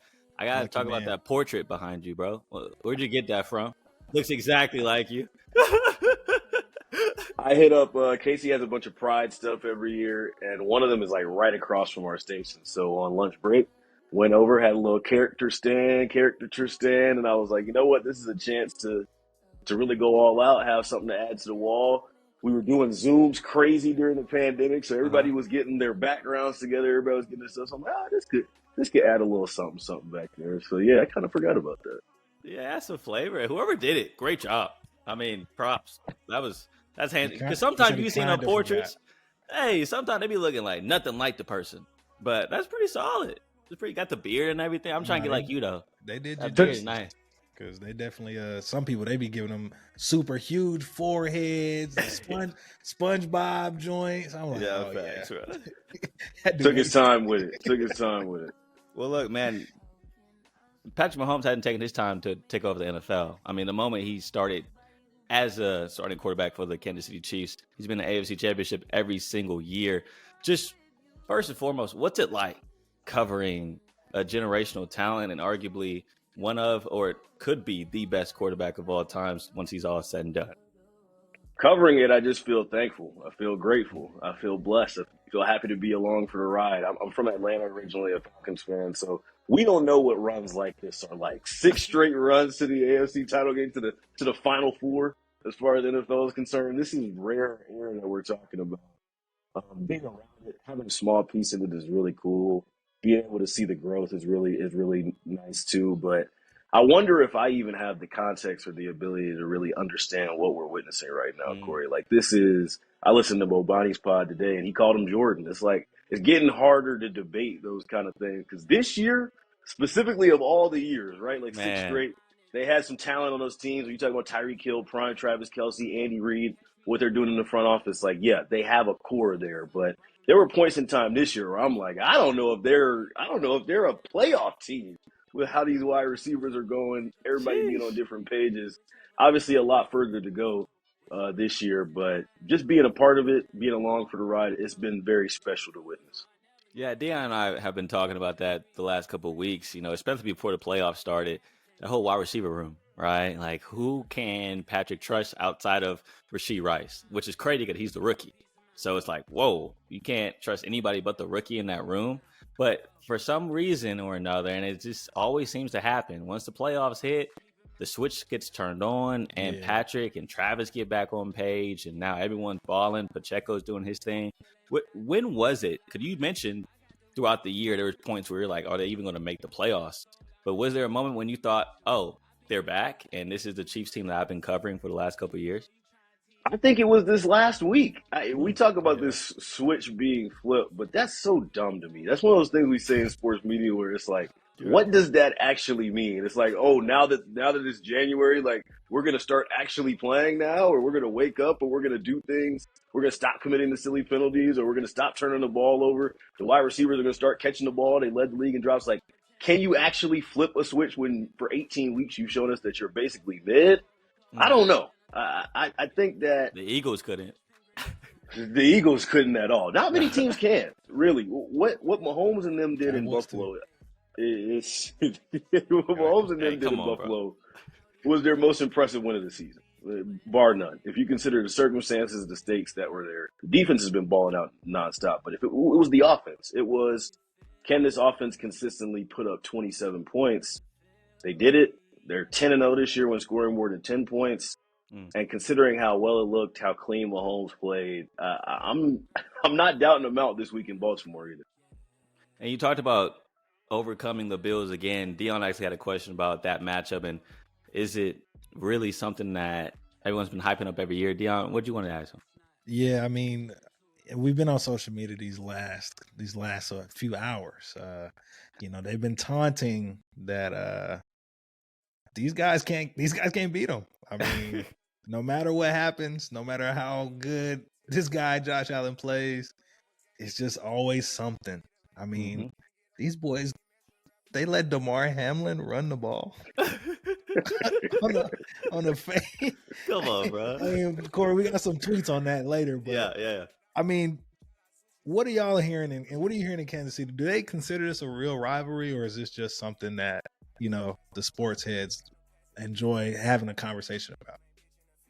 talk about that portrait behind you, bro. Where'd you get that from? Looks exactly like you. I hit up Casey has a bunch of Pride stuff every year, and one of them is right across from our station. So on lunch break, went over, had a little caricature stand, and I was like, you know what, this is a chance to really go all out, have something to add to the wall. We were doing Zooms crazy during the pandemic, so everybody was getting their backgrounds together, everybody was getting their stuff. So I'm like, this could add a little something back there. So yeah, I kind of forgot about that. Yeah, that's some flavor. Whoever did it, great job. I mean, props. That's handy. Because sometimes you see them portraits, sometimes they be looking like nothing like the person. But that's pretty solid. It's pretty got the beard and everything. I'm trying to get like you though. They did pretty nice. Because they definitely some people they be giving them super huge foreheads, SpongeBob joints. I'm like, facts, right. Took his time with it. Well, look, man, Patrick Mahomes hadn't taken his time to take over the NFL. I mean, the moment he started as a starting quarterback for the Kansas City Chiefs, he's been in the AFC Championship every single year. Just first and foremost, what's it like covering a generational talent and arguably one of, or it could be the best quarterback of all times once he's all said and done? Covering it, I just feel thankful. I feel grateful. I feel blessed. I feel happy to be along for the ride. I'm from Atlanta originally, a Falcons fan, so we don't know what runs like this are like. 6 straight runs to the AFC title game, to the Final Four, as far as the NFL is concerned. This is rare air that we're talking about. Being around it, having a small piece in it is really cool. Being able to see the growth is really nice too. But I wonder if I even have the context or the ability to really understand what we're witnessing right now, Corey. Like this is, I listened to Bobani's pod today, and he called him Jordan. It's like it's getting harder to debate those kind of things because this year, specifically of all the years, right? Like 6 straight, they had some talent on those teams. When you talk about Tyreek Hill, Prime, Travis Kelce, Andy Reid, what they're doing in the front office, like, yeah, they have a core there. But there were points in time this year where I'm like, I don't know if they're a playoff team with how these wide receivers are going, everybody being on different pages. Obviously a lot further to go this year, but just being a part of it, being along for the ride, it's been very special to witness. Yeah, Deon and I have been talking about that the last couple of weeks, especially before the playoffs started, the whole wide receiver room, right? Like, who can Patrick trust outside of Rashee Rice, which is crazy because he's the rookie. So it's like, whoa, you can't trust anybody but the rookie in that room. But for some reason or another, and it just always seems to happen, once the playoffs hit, the switch gets turned on, and Patrick and Travis get back on page, and now everyone's balling. Pacheco's doing his thing. When was it? Because you mentioned throughout the year there was points where you're like, are they even going to make the playoffs? But was there a moment when you thought, oh, they're back, and this is the Chiefs team that I've been covering for the last couple of years? I think it was this last week. We talk about this switch being flipped, but that's so dumb to me. That's one of those things we say in sports media where it's like, what does that actually mean? It's like, oh, now that it's January, like we're gonna start actually playing now, or we're gonna wake up, or we're gonna do things. We're gonna stop committing the silly penalties, or we're gonna stop turning the ball over. The wide receivers are gonna start catching the ball. They led the league in drops. Like, can you actually flip a switch when for 18 weeks you've shown us that you're basically mid? I don't know. I think that the Eagles couldn't. The Eagles couldn't at all. Not many teams can, really. What Mahomes and them did in Buffalo is what Mahomes and them did in Buffalo was their most impressive win of the season, bar none. If you consider the circumstances, the stakes that were there, the defense has been balling out nonstop. But if it was the offense, it was, can this offense consistently put up 27 points? They did it. They're 10-0 this year when scoring more than 10 points. And considering how well it looked, how clean Mahomes played, I'm not doubting them out this week in Baltimore either. And you talked about overcoming the Bills again. Deon actually had a question about that matchup, and is it really something that everyone's been hyping up every year? Deon, what do you want to ask him? Yeah, I mean, we've been on social media these last few hours. They've been taunting that these guys can't beat them. I mean, no matter what happens, no matter how good this guy Josh Allen plays, it's just always something. I mean, these boys, they let Damar Hamlin run the ball on a fake. Come on, bro. I mean, Corey, we got some tweets on that later. But yeah. I mean, what are y'all hearing, and what are you hearing in Kansas City? Do they consider this a real rivalry, or is this just something that the sports heads enjoy having a conversation about?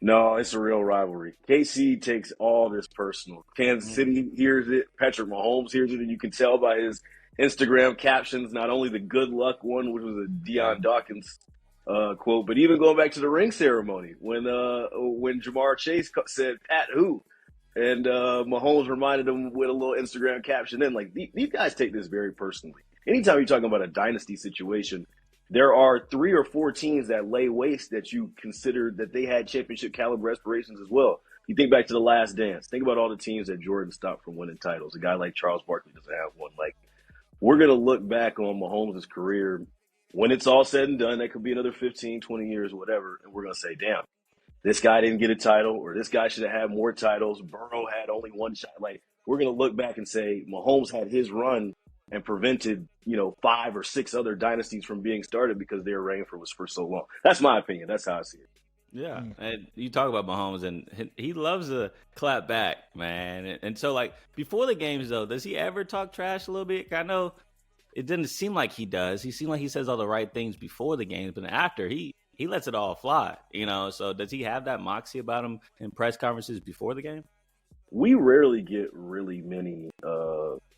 No, it's a real rivalry. KC takes all this personal. Kansas City hears it. Patrick Mahomes hears it, and you can tell by his Instagram captions, not only the good luck one, which was a Deion Dawkins quote, but even going back to the ring ceremony when Jamar Chase said, "Pat who?" And Mahomes reminded him with a little Instagram caption. Then, like, these guys take this very personally. Anytime you're talking about a dynasty situation, there are 3 or 4 teams that lay waste that you consider that they had championship caliber aspirations as well. You think back to the Last Dance. Think about all the teams that Jordan stopped from winning titles. A guy like Charles Barkley doesn't have one. Like, we're going to look back on Mahomes' career when it's all said and done. That could be another 15, 20 years, whatever. And we're going to say, damn, this guy didn't get a title, or this guy should have had more titles. Burrow had only one shot. Like, we're going to look back and say Mahomes had his run and prevented, 5 or 6 other dynasties from being started because their reign was for so long. That's my opinion. That's how I see it. Yeah, and you talk about Mahomes, and he loves to clap back, man. And so, like, before the games, though, does he ever talk trash a little bit? I know it didn't seem like he does. He seemed like he says all the right things before the games, but after, he he lets it all fly, So does he have that moxie about him in press conferences before the game? We rarely get really many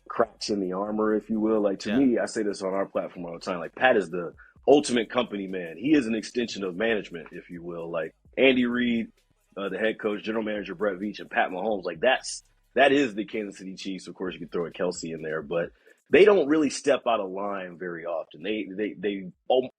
cracks in the armor, if you will. Like, to me, I say this on our platform all the time. Like, Pat is the ultimate company man. He is an extension of management, if you will. Like, Andy Reid, the head coach, general manager Brett Veach, and Pat Mahomes. Like, that is the Kansas City Chiefs. Of course, you could throw a Kelsey in there, but they don't really step out of line very often. They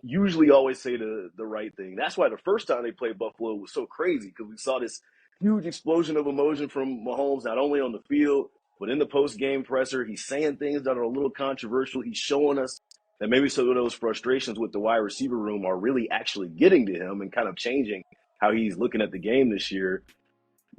usually always say the right thing. That's why the first time they played Buffalo was so crazy, because we saw this huge explosion of emotion from Mahomes, not only on the field, but in the post-game presser. He's saying things that are a little controversial. He's showing us that maybe some of those frustrations with the wide receiver room are really actually getting to him and kind of changing how he's looking at the game this year.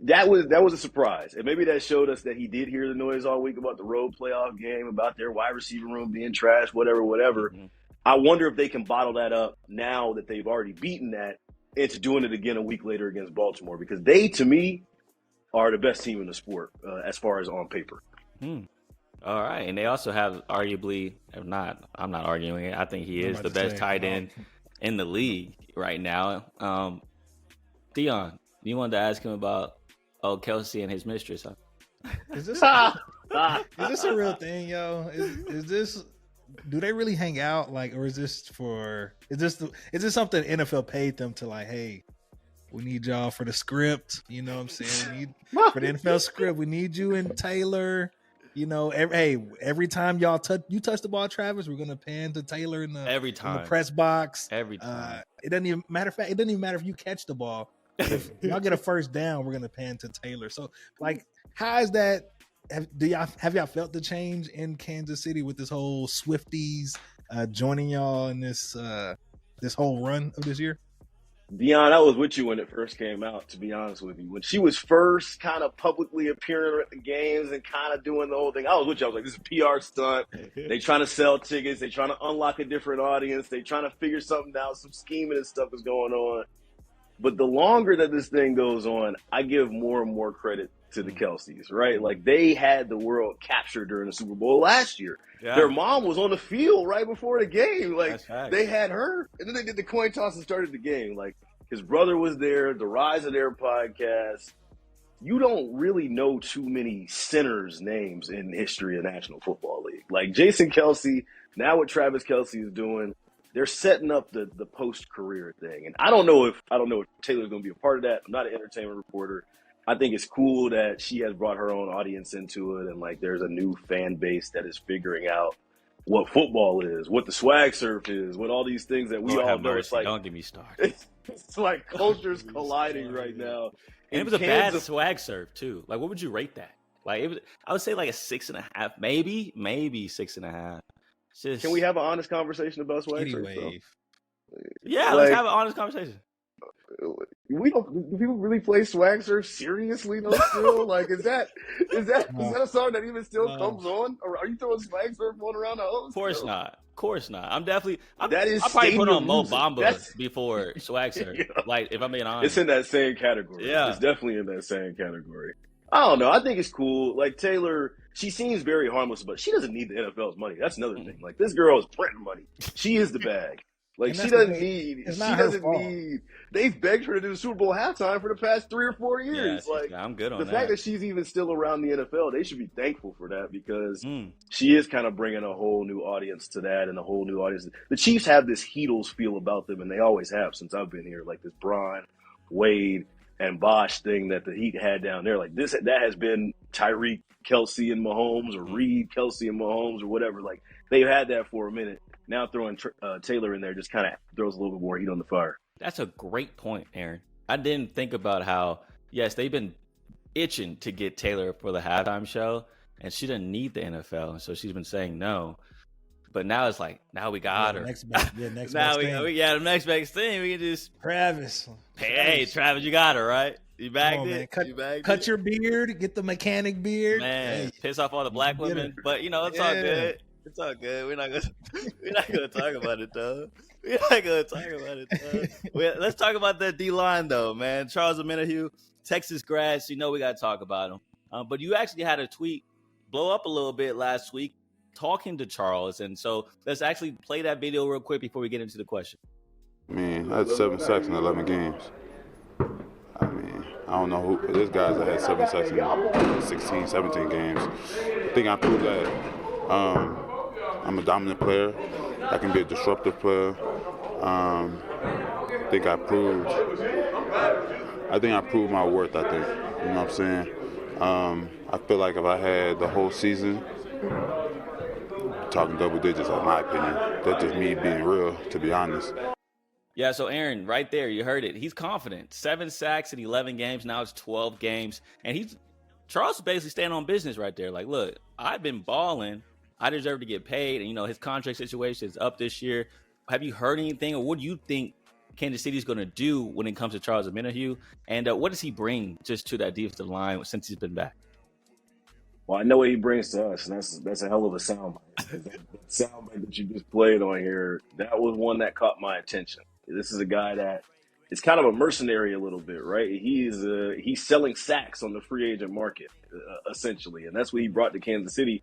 That was a surprise. And maybe that showed us that he did hear the noise all week about the road playoff game, about their wide receiver room being trash, whatever. Mm-hmm. I wonder if they can bottle that up now that they've already beaten that into doing it again a week later against Baltimore, because they, to me, are the best team in the sport as far as on paper. All right. And they also have arguably, if not, I'm not arguing it, I think he is the best tight end in the league right now. Deon, you wanted to ask him about Kelsey and his mistress, huh? Is this a real thing, yo? Is this, do they really hang out, like, or is this something NFL paid them to, like, hey, we need y'all for the script, you know what I'm saying? For the NFL script, we need you and Taylor. Every time y'all touch the ball, Travis, we're gonna pan to Taylor in the press box. Every time. It doesn't even matter if you catch the ball. If y'all get a first down, we're gonna pan to Taylor. So, like, how is that? Have y'all felt the change in Kansas City with this whole Swifties joining y'all in this whole run of this year? Deon, I was with you when it first came out, to be honest with you. When she was first kind of publicly appearing at the games and kind of doing the whole thing, I was with you. I was like, this is a PR stunt. They trying to sell tickets. They trying to unlock a different audience. They trying to figure something out. Some scheming and stuff is going on. But the longer that this thing goes on, I give more and more credit to the Kelseys, right? Like, they had the world captured during the Super Bowl last year. Yeah. Their mom was on the field right before the game. Like, they had her. And then they did the coin toss and started the game. Like, his brother was there, the rise of their podcast. You don't really know too many centers' names in the history of the National Football League. Like, Jason Kelce, now what Travis Kelce is doing, they're setting up the post-career thing. And I don't know if Taylor's going to be a part of that. I'm not an entertainment reporter. I think it's cool that she has brought her own audience into it, and, like, there's a new fan base that is figuring out what football is, what the swag surf is, what all these things that we all know. It's like, don't get me started. It's like cultures colliding right now. And it was a bad swag surf too. Like, what would you rate that? Like, I would say like a 6.5, maybe 6.5. Just, can we have an honest conversation about swag surf? Yeah, let's have an honest conversation. Do people really play swag surf seriously though? Still, like, is that a song that even still comes on? Or are you throwing swag surf on around the house? Of course not. I'll probably put on Mo Bamba before swag surf. Yeah. Like, if I'm being honest, it's in that same category. Yeah, it's definitely in that same category. I don't know. I think it's cool. Like, Taylor, she seems very harmless, but she doesn't need the NFL's money. That's another thing. Like, this girl is printing money. She is the bag. Like, she doesn't need. They've begged her to do the Super Bowl halftime for the past 3 or 4 years. Yeah, like, I'm good on the that. fact that she's even still around the NFL, they should be thankful for that, because she is kind of bringing a whole new audience to that, and a whole new audience. The Chiefs have this Heatles feel about them, and they always have since I've been here. Like, this Bron, Wade, and Bosch thing that the Heat had down there. Like, that has been Tyreek, Kelsey, and Mahomes, or Reed, Kelsey, and Mahomes, or whatever. Like, they've had that for a minute. Now throwing Taylor in there just kind of throws a little bit more heat on the fire. That's a great point, Aaron. I didn't think about how, yes, they've been itching to get Taylor for the halftime show, and she didn't need the NFL, and so she's been saying no. But now it's like, now we got her. Next now we got the next best thing. We can just Travis. Hey, Travis, you got her, right? You bagged it. Cut your beard. Get the mechanic beard. Man, piss off all the black women. But it's all good. It's all good. We're not gonna talk about it though. Let's talk about that D line though, man. Charles Omenihu, Texas grads. We gotta talk about him. But you actually had a tweet blow up a little bit last week talking to Charles, and so let's actually play that video real quick before we get into the question. I mean, I had 7 sacks in 11 games. I mean, I don't know who. There's guys that had 7 sacks in 16, 17 games. I think I proved that I'm a dominant player. I can be a disruptive player. I think I proved my worth, I think. You know what I'm saying? I feel like if I had the whole season, talking double digits, in my opinion, that's just me being real, to be honest. Yeah, so Aaron, right there, you heard it. He's confident. 7 sacks in 11 games. Now it's 12 games. And Charles is basically staying on business right there. Like, look, I've been balling. I deserve to get paid. And, you know, his contract situation is up this year. Have you heard anything, or what do you think Kansas City is going to do when it comes to Charles Omenihu? And what does he bring just to that defensive line since he's been back? Well, I know what he brings to us, and that's a hell of a soundbite. That soundbite that you just played on here, that was one that caught my attention. This is a guy that is kind of a mercenary a little bit, right? He's selling sacks on the free agent market, essentially, and that's what he brought to Kansas City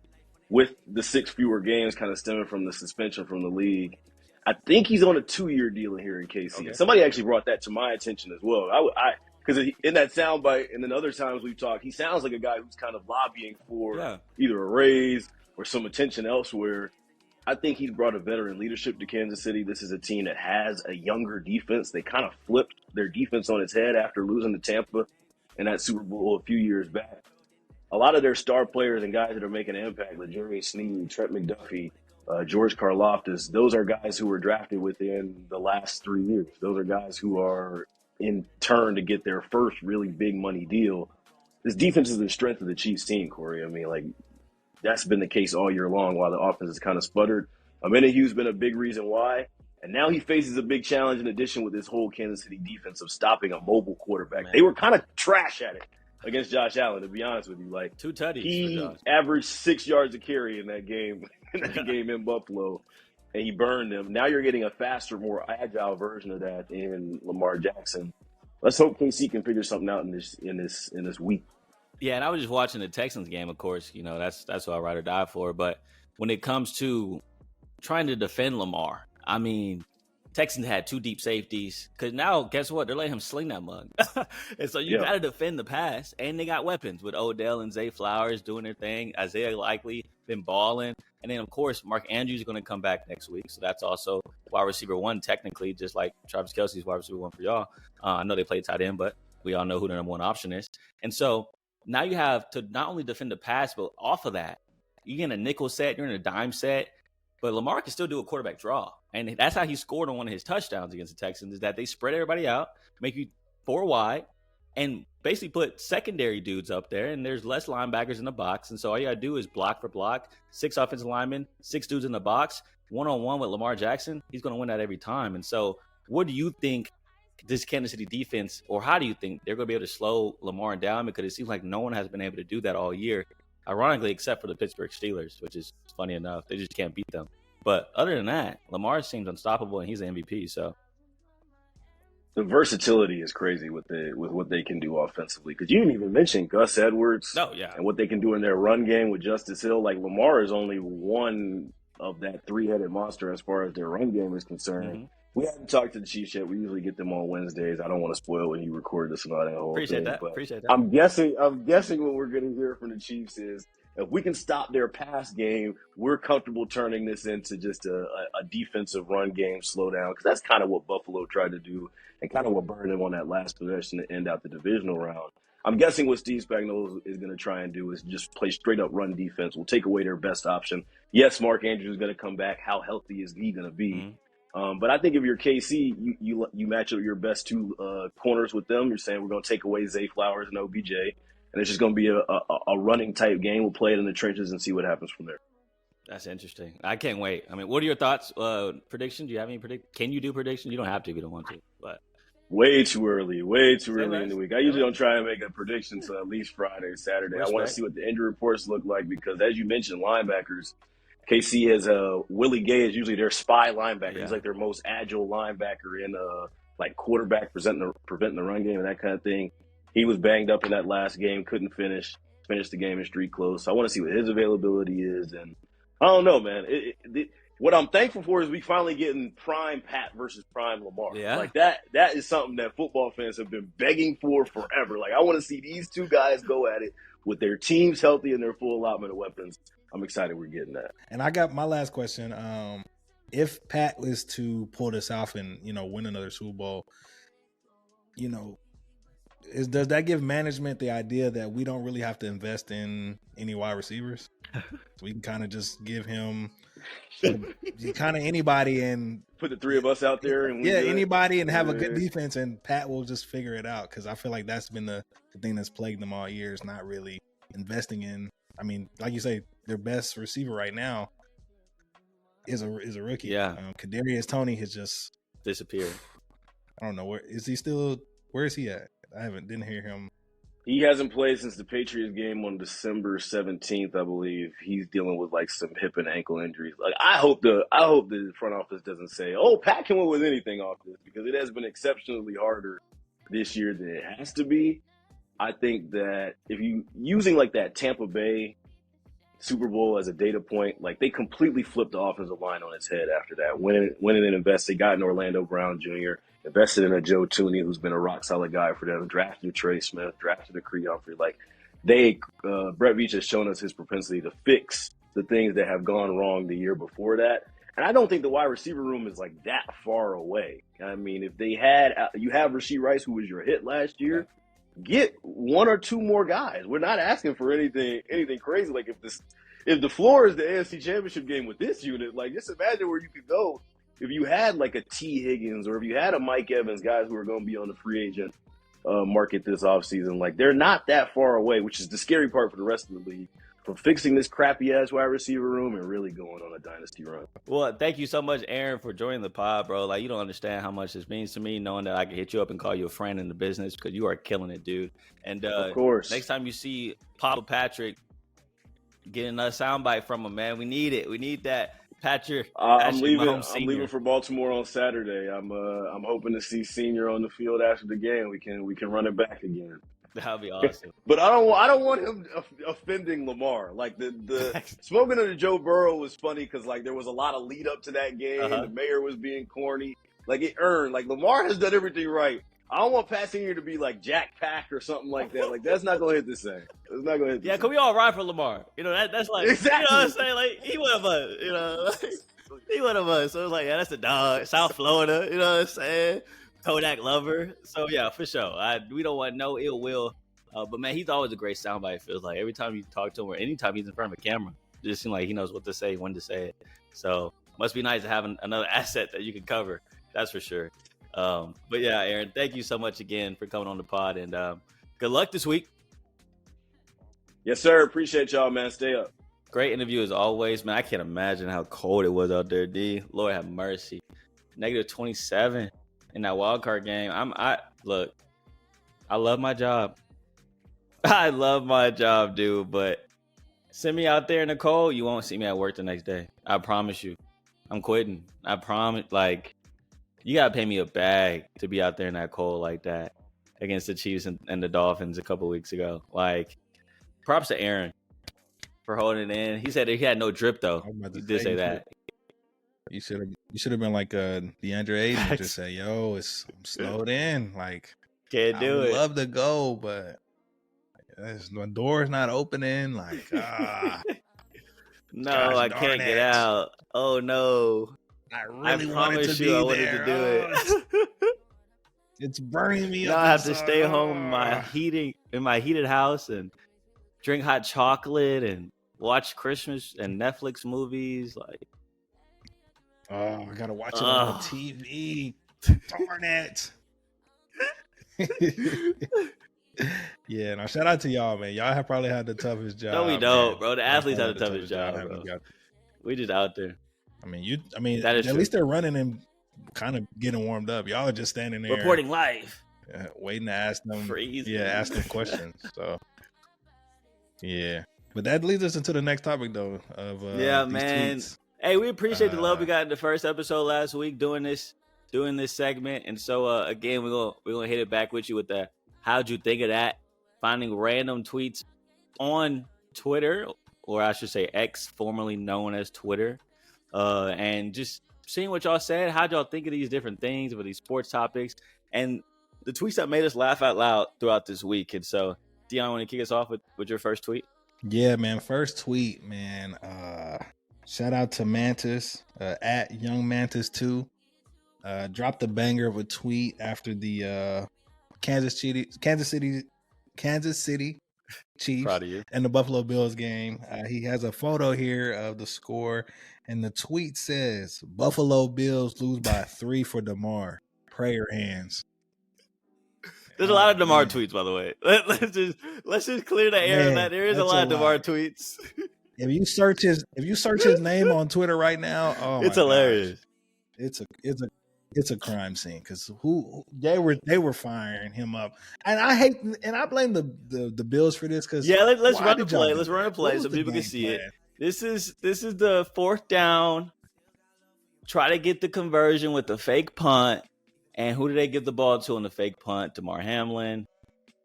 with the 6 fewer games kind of stemming from the suspension from the league. I think he's on a 2-year deal here in KC. Okay. Somebody actually brought that to my attention as well. Because in that soundbite and then other times we've talked, he sounds like a guy who's kind of lobbying for either a raise or some attention elsewhere. I think he's brought a veteran leadership to Kansas City. This is a team that has a younger defense. They kind of flipped their defense on its head after losing to Tampa in that Super Bowl a few years back. A lot of their star players and guys that are making an impact, like Jerry Sneed, Trent McDuffie, George Karlaftis, those are guys who were drafted within the last 3 years. Those are guys who are in turn to get their first really big money deal. This defense is the strength of the Chiefs team, Corey. I mean, like, that's been the case all year long while the offense has kind of sputtered. Omenahu's been a big reason why. And now he faces a big challenge in addition with this whole Kansas City defense of stopping a mobile quarterback. Man. They were kind of trash at it against Josh Allen, to be honest with you. Like, 2 tutties. He averaged 6 yards a carry in that game, in Buffalo, and he burned them. Now you're getting a faster, more agile version of that in Lamar Jackson. Let's hope KC can figure something out in this week. Yeah, and I was just watching the Texans game, of course. You know, that's what I ride or die for. But when it comes to trying to defend Lamar, I mean, Texans had 2 deep safeties. Because now, guess what? They're letting him sling that mug. And so you got to defend the pass. And they got weapons with Odell and Zay Flowers doing their thing. Isaiah Likely been balling. And then, of course, Mark Andrews is going to come back next week. So that's also wide receiver 1, technically, just like Travis Kelce's wide receiver 1 for y'all. I know they play tight end, but we all know who the number 1 option is. And so now you have to not only defend the pass, but off of that, you're in a nickel set, you're in a dime set. But Lamar can still do a quarterback draw. And that's how he scored on one of his touchdowns against the Texans, is that they spread everybody out, make you 4 wide, and basically put secondary dudes up there, and there's less linebackers in the box. And so all you got to do is block for block, 6 offensive linemen, 6 dudes in the box, one-on-one with Lamar Jackson. He's going to win that every time. And so what do you think this Kansas City defense, or how do you think they're going to be able to slow Lamar down? Because it seems like no one has been able to do that all year, ironically, except for the Pittsburgh Steelers, which is funny enough. They just can't beat them. But other than that, Lamar seems unstoppable, and he's an MVP. So the versatility is crazy with what they can do offensively. Because you didn't even mention Gus Edwards and what they can do in their run game with Justice Hill. Like, Lamar is only one of that 3-headed monster as far as their run game is concerned. Mm-hmm. We haven't talked to the Chiefs yet. We usually get them on Wednesdays. I don't want to spoil when you record this and all that whole Appreciate thing. That. But Appreciate that. I'm guessing what we're going to hear from the Chiefs is, if we can stop their pass game, we're comfortable turning this into just a defensive run game slowdown, because that's kind of what Buffalo tried to do and kind of what burned them on that last possession to end out the divisional round. I'm guessing what Steve Spagnuolo is going to try and do is just play straight-up run defense. We'll take away their best option. Yes, Mark Andrews is going to come back. How healthy is he going to be? Mm-hmm. But I think if you're KC, you match up your best 2 corners with them. You're saying we're going to take away Zay Flowers and OBJ. And it's just going to be a running type game. We'll play it in the trenches and see what happens from there. That's interesting. I can't wait. I mean, what are your thoughts? Prediction? Do you have any Can you do predictions? You don't have to if you don't want to. But way too early in the week. I usually don't try and make a prediction until at least Friday or Saturday. I want to see what the injury reports look like, because, as you mentioned, linebackers. KC has Willie Gay is usually their spy linebacker. Yeah. He's like their most agile linebacker in like quarterback preventing the run game and that kind of thing. He was banged up in that last game, couldn't finish the game in street clothes. So I want to see what his availability is. And I don't know, man. what I'm thankful for is we finally getting prime Pat versus prime Lamar. Yeah. Like that is something that football fans have been begging for forever. Like I want to see these two guys go at it with their teams healthy and their full allotment of weapons. I'm excited we're getting that. And I got my last question. If Pat was to pull this off and, win another Super Bowl, does that give management the idea that we don't really have to invest in any wide receivers? So we can kind of just give him kind of anybody and put the three of us out there and anybody and have a good defense, and Pat will just figure it out. Because I feel like that's been the thing that's plagued them all years, not really investing in. I mean, like you say, their best receiver right now is a rookie. Yeah, Kadarius Toney has just disappeared. I don't know where is he still. Where is he at? Didn't hear him. He hasn't played since the Patriots game on December 17th, I believe. He's dealing with like some hip and ankle injuries. Like I hope the front office doesn't say, "Oh, Pat can win with anything off this," because it has been exceptionally harder this year than it has to be. I think that if you using like that Tampa Bay Super Bowl as a data point, like they completely flipped the offensive line on its head after that. Went in and invested, got in Orlando Brown Jr., invested in a Joe Tooney, who's been a rock solid guy for them, drafted a Trey Smith, drafted a Creed Humphrey. Like Brett Veach has shown us his propensity to fix the things that have gone wrong the year before that. And I don't think the wide receiver room is like that far away. I mean, if you have Rashee Rice, who was your hit last year, get one or two more guys. We're not asking for anything crazy. Like if the floor is the AFC Championship game with this unit, like just imagine where you could go if you had like a T. Higgins or if you had a Mike Evans, guys who are going to be on the free agent market this offseason. Like they're not that far away, which is the scary part for the rest of the league, from fixing this crappy ass wide receiver room and really going on a dynasty run. Well, thank you so much, Aaron, for joining the pod, bro. Like you don't understand how much this means to me, knowing that I can hit you up and call you a friend in the business, because you are killing it, dude. And of course, next time you see Papa Patrick getting a soundbite from him, man, we need it. We need that. Patrick, I'm leaving for Baltimore on Saturday. I'm hoping to see Senior on the field after the game. We can run it back again. That'd be awesome. But I don't want him offending Lamar. Like the smoking of the Joe Burrow was funny because like there was a lot of lead up to that game. The mayor was being corny. Like it earned. Like Lamar has done everything right. I don't want Pat Senior to be like Jack Pack or something like that. Like that's not gonna hit the same. It's not gonna hit. The same. Cause we all ride for Lamar. You know that's like exactly. You know what I'm saying? Like he one of us. You know, he one of us. So it's like that's the dog. South Florida. You know what I'm saying? Kodak lover. So yeah, for sure. We don't want no ill will. But man, he's always a great soundbite. It feels like every time you talk to him or anytime he's in front of a camera, it just seems like he knows what to say, when to say it. So must be nice to have another asset that you can cover. That's for sure. But yeah, Aaron, thank you so much again for coming on the pod, and good luck this week. Yes, sir. Appreciate y'all, man. Stay up. Great interview as always, man. I can't imagine how cold it was out there, D. Lord have mercy. -27 in that wild card game. Look, I love my job. I love my job, dude, but send me out there in the cold, you won't see me at work the next day. I promise you. I'm quitting. I promise. Like, you got to pay me a bag to be out there in that cold like that against the Chiefs and the Dolphins a couple weeks ago. Like, props to Aaron for holding it in. He said he had no drip, though. He did say that. You should have been like DeAndre Ayton, just say, yo, I'm slowed in. Like, can't do it. I would love to go, but the door's not opening. Like, no, I can't get out. Oh no! I really wanted to be there. I wanted to do it. It's burning me. Now I have to stay home in my heated house and drink hot chocolate and watch Christmas and Netflix movies. Like, I gotta watch it on the TV. Darn it! Yeah, now shout out to y'all, man. Y'all have probably had the toughest job. No, we don't, man. bro. The athletes have the toughest job, bro. We just out there. I mean, that is at true. least they're running and kind of getting warmed up. Y'all are just standing there reporting live, waiting to ask them. Freezing. Yeah, ask them questions. So, yeah, but that leads us into the next topic, though. Of man. Tweets. Hey, we appreciate the love we got in the first episode last week doing this segment, and so again, we're gonna hit it back with you with that. How'd you think of that? Finding random tweets on Twitter, or I should say X, formerly known as Twitter. and just seeing what y'all said. How'd y'all think of these different things with these sports topics and the tweets that made us laugh out loud throughout this week? And so, Deon, want to kick us off with your first tweet? Yeah, man. First tweet, man. Shout out to Mantis at Young Mantis 2. Dropped a banger of a tweet after the Kansas City Chiefs and the Buffalo Bills game. He has a photo here of the score, and the tweet says, "Buffalo Bills lose by 3 for DeMar. Prayer hands." There's a lot of DeMar tweets, by the way. Let's just clear the air of that. There is a lot of DeMar tweets. If you search his name on Twitter right now, it's hilarious. Gosh. It's a crime scene because they were firing him up, and I blame the Bills for this because let's run a play. Let's run a play so people can see it. This is the 4th down. Try to get the conversion with the fake punt. And who did they give the ball to on the fake punt? Damar Hamlin.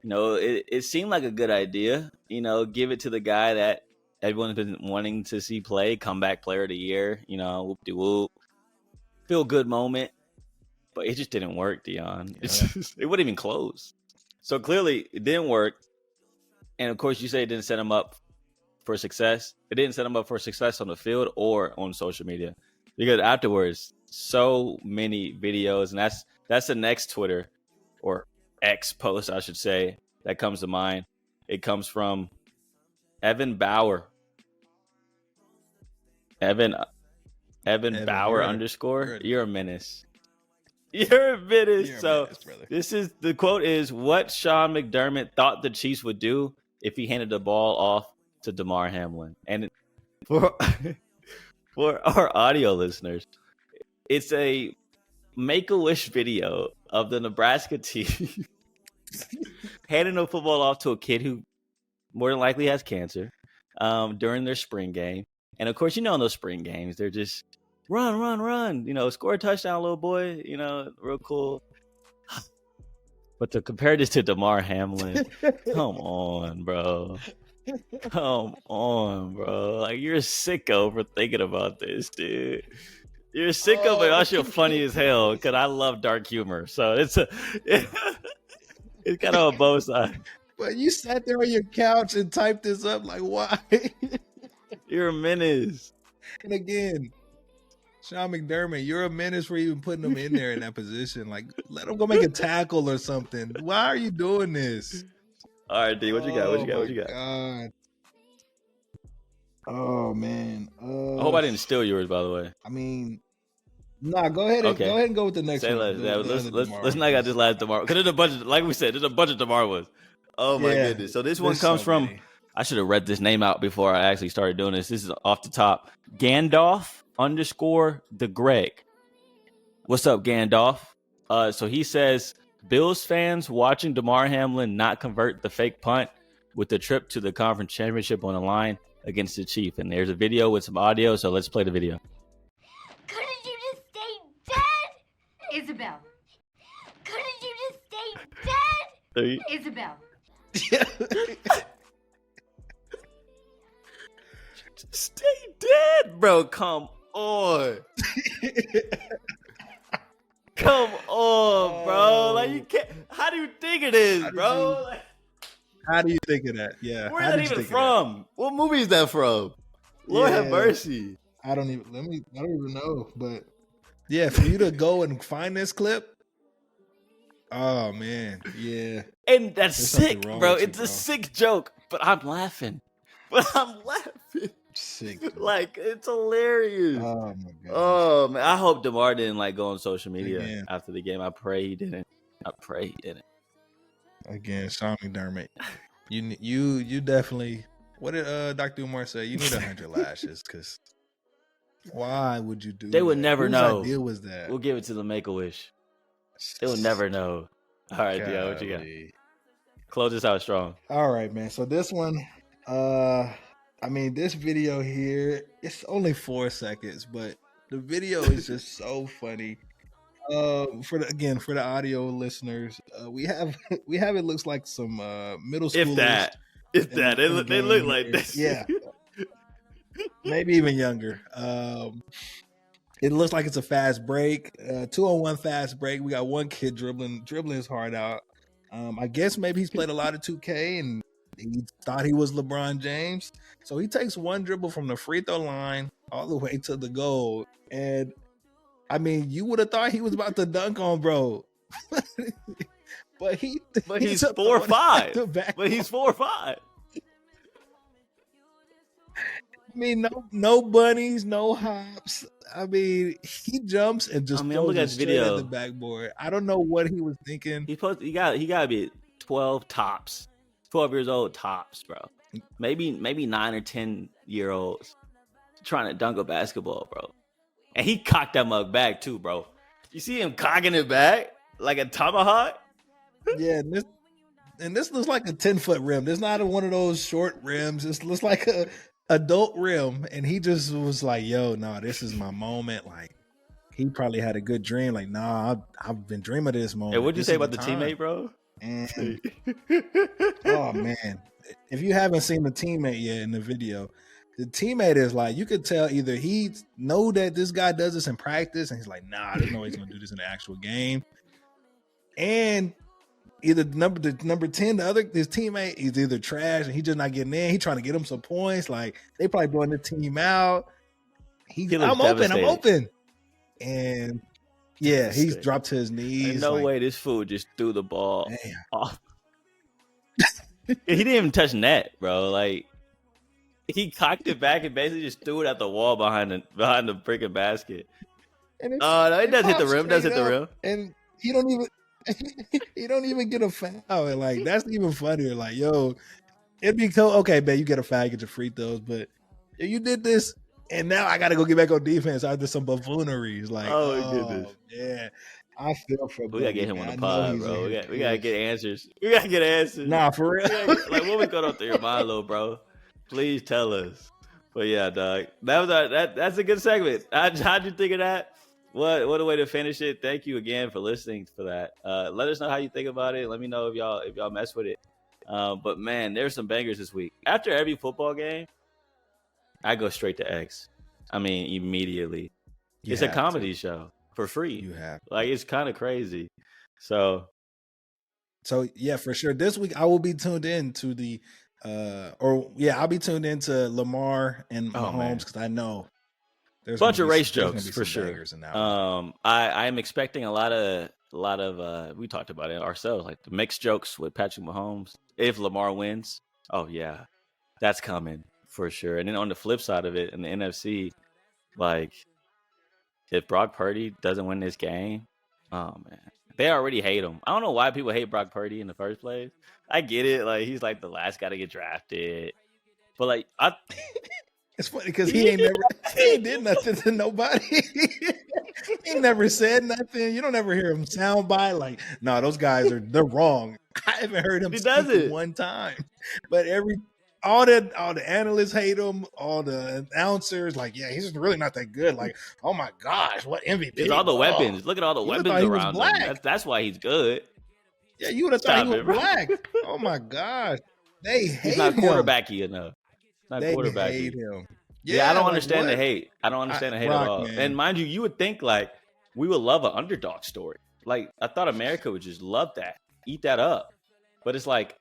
It seemed like a good idea. Give it to the guy that everyone's been wanting to see play, comeback player of the year. Whoop-de-whoop. Feel good moment. But it just didn't work, Deon. It wouldn't even close. So clearly it didn't work. And of course, you say it didn't set him up for success. It didn't set him up for success on the field or on social media. Because afterwards, so many videos, and that's the next Twitter or X post, I should say, that comes to mind. It comes from Evan Bauer. Evan Bauer _ You're a menace. You're a menace. So this is the quote is what Sean McDermott thought the Chiefs would do if he handed the ball off to Damar Hamlin. And for our audio listeners, it's a Make-A-Wish video of the Nebraska team handing the football off to a kid who more than likely has cancer during their spring game. And of course, in those spring games, they're just run, score a touchdown, little boy, real cool. But to compare this to Damar Hamlin, come on, bro. Like, you're a sicko for thinking about this, dude. You're a sicko, but also funny as hell because I love dark humor. So it's kind of on both sides. But you sat there on your couch and typed this up. Like, why? You're a menace. And again, Sean McDermott, you're a menace for even putting him in there in that position. Like, let him go make a tackle or something. Why are you doing this? All right, D, what you got? God. Oh man. I hope I didn't steal yours, by the way. I mean, nah. Go ahead and go with the next one. Let's not got this last Damar because there's a bunch. Like we said, there's a bunch of Damar ones. Oh my goodness! So this one comes from. I should have read this name out before I actually started doing this. This is off the top. Gandalf _ the Greg. What's up, Gandalf? So he says Bills fans watching Damar Hamlin not convert the fake punt with the trip to the conference championship on the line against the Chiefs. And there's a video with some audio, so let's play the video. Couldn't you just stay dead? Isabel. Couldn't you just stay dead? Isabel. Stay dead, bro. Come on. Come on, bro. Like, you can't. How do you think it is, bro? How do you think of that? Yeah. Where's that even from? What movie is that from? Lord have mercy. I don't even know. But yeah, for you to go and find this clip. Oh man. Yeah. And that's sick, bro. It's a sick joke, but I'm laughing. Sick. Like, it's hilarious. Oh my god. Oh man. I hope Damar didn't go on social media after the game. I pray he didn't. Again, Sean McDermott, you definitely. What did Dr. Umar say? You need 100 lashes because why would you do? They would never know. Whose idea was that? We'll give it to the Make-A-Wish. They will never know. All right, Theo, what you got? Close this out strong. All right, man. So this one, I mean, this video here, it's only 4 seconds, but the video is just so funny. For the audio listeners, we have it looks like some middle schoolers. If that, they look like this. Yeah. maybe even younger. It looks like it's a fast break, 2-on-1 fast break. We got one kid dribbling his heart out. I guess maybe he's played a lot of 2K and he thought he was LeBron James. So he takes one dribble from the free throw line all the way to the goal. And I mean, you would have thought he was about to dunk on bro. but he's 4'5". But he's 4'5". I mean, no bunnies, no hops. I mean, he jumps and just throws it straight at the backboard. I don't know what he was thinking. He got to be 12 tops, 12 years old tops, bro. Maybe 9 or 10-year-olds trying to dunk a basketball, bro. And he cocked that mug back too, bro. You see him cocking it back like a tomahawk? Yeah, and this looks like a 10-foot rim. This not one of those short rims. This looks like a adult rim, and he just was like, yo, no, this is my moment. Like, he probably had a good dream. Like, nah, I've been dreaming of this moment. Hey, what'd you say about the teammate, bro? And, oh man, if you haven't seen the teammate yet in the video, the teammate is like, you could tell either he know that this guy does this in practice, and he's like, nah, there's no way he's gonna do this in the actual game. And either the number 10, his teammate, he's either trash and he's just not getting in. He trying to get him some points. Like, they probably blowing the team out. I'm open. And yeah, he's dropped to his knees. There's no way this fool just threw the ball off. He didn't even touch net, bro. Like, he cocked it back and basically just threw it at the wall behind the freaking basket. Oh, no, it does hit the rim. Does hit the rim. And he don't even get a foul. And like, that's even funnier. Like, yo, it'd be cool. Okay, man, you get a foul, you get your free throws, but you did this, and now I got to go get back on defense after some buffooneries. Like, oh goodness, yeah, I feel for. We gotta get him on the pod, bro. We gotta get answers. We gotta get answers. Nah, for real. Like, what was going on through your mind, little bro? Please tell us. But yeah, dog, that's a good segment. How'd you think of that? What a way to finish it. Thank you again for listening for that. Let us know how you think about it. Let me know if y'all mess with it. But man, there's some bangers this week. After every football game, I go straight to X. I mean, immediately. It's a comedy show for free. You have like, it's kind of crazy. So yeah, for sure. This week I will be tuned in to the I'll be tuned into Lamar and Mahomes because I know there's a bunch of race jokes for sure. I am expecting a lot of we talked about it ourselves, like the mixed jokes with Patrick Mahomes if Lamar wins. Oh yeah, that's coming for sure. And then on the flip side of it, in the NFC, like, if Brock Purdy doesn't win this game, oh man, they already hate him. I don't know why people hate Brock Purdy in the first place. I get it, like, he's like the last guy to get drafted, but like, it's funny because he ain't did nothing to nobody. He ain't never said nothing. You don't ever hear him sound by like, no, those guys they're wrong. I haven't heard him speak one time. But all the analysts hate him, all the announcers, like, yeah, he's really not that good. Like, oh my gosh, what MVP? It's all the weapons. Look at all the weapons around him. That's why he's good. Yeah, you would have thought he was black. Oh my gosh. They hate him. He's not quarterbacky enough. They hate him. Yeah, I don't understand the hate. I don't understand the hate at all. Man. And mind you would think like we would love an underdog story. Like, I thought America would just love that, eat that up. But it's like,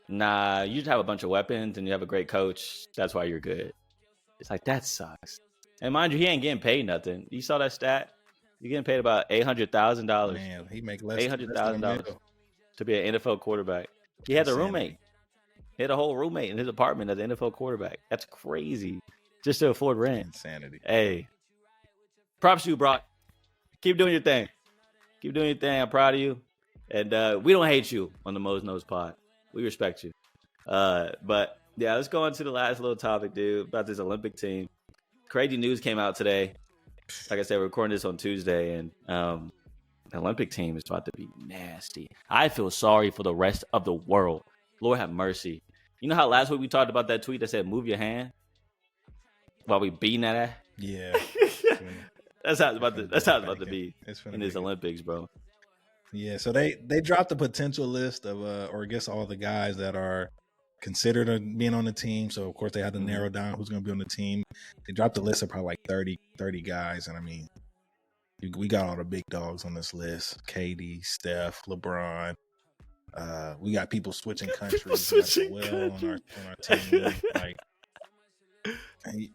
nah, you just have a bunch of weapons and you have a great coach. That's why you're good. It's like, that sucks. And mind you, he ain't getting paid nothing. You saw that stat? You're getting paid about $800,000. Man, he make less $800,000 to be an NFL quarterback. He had a roommate. He had a whole roommate in his apartment as an NFL quarterback. That's crazy. Just to afford rent. Insanity. Hey, props to you, Brock. Keep doing your thing. Keep doing your thing. I'm proud of you. And we don't hate you on the Mose Knows pod. We respect you. But yeah, let's go on to the last little topic, dude, about this Olympic team. Crazy news came out today. Like I said, we're recording this on Tuesday, and the Olympic team is about to be nasty. I feel sorry for the rest of the world. Lord have mercy. You know how last week we talked about that tweet that said, move your hand? While we beating that ass? Yeah. That's how it's about to be in this Olympics, bro. Yeah, so they dropped the potential list of or I guess all the guys that are considered being on the team. So, of course, they had to narrow down who's going to be on the team. They dropped the list of probably like 30 guys. And, I mean, we got all the big dogs on this list. KD, Steph, LeBron. We got people switching countries. On our team. Like,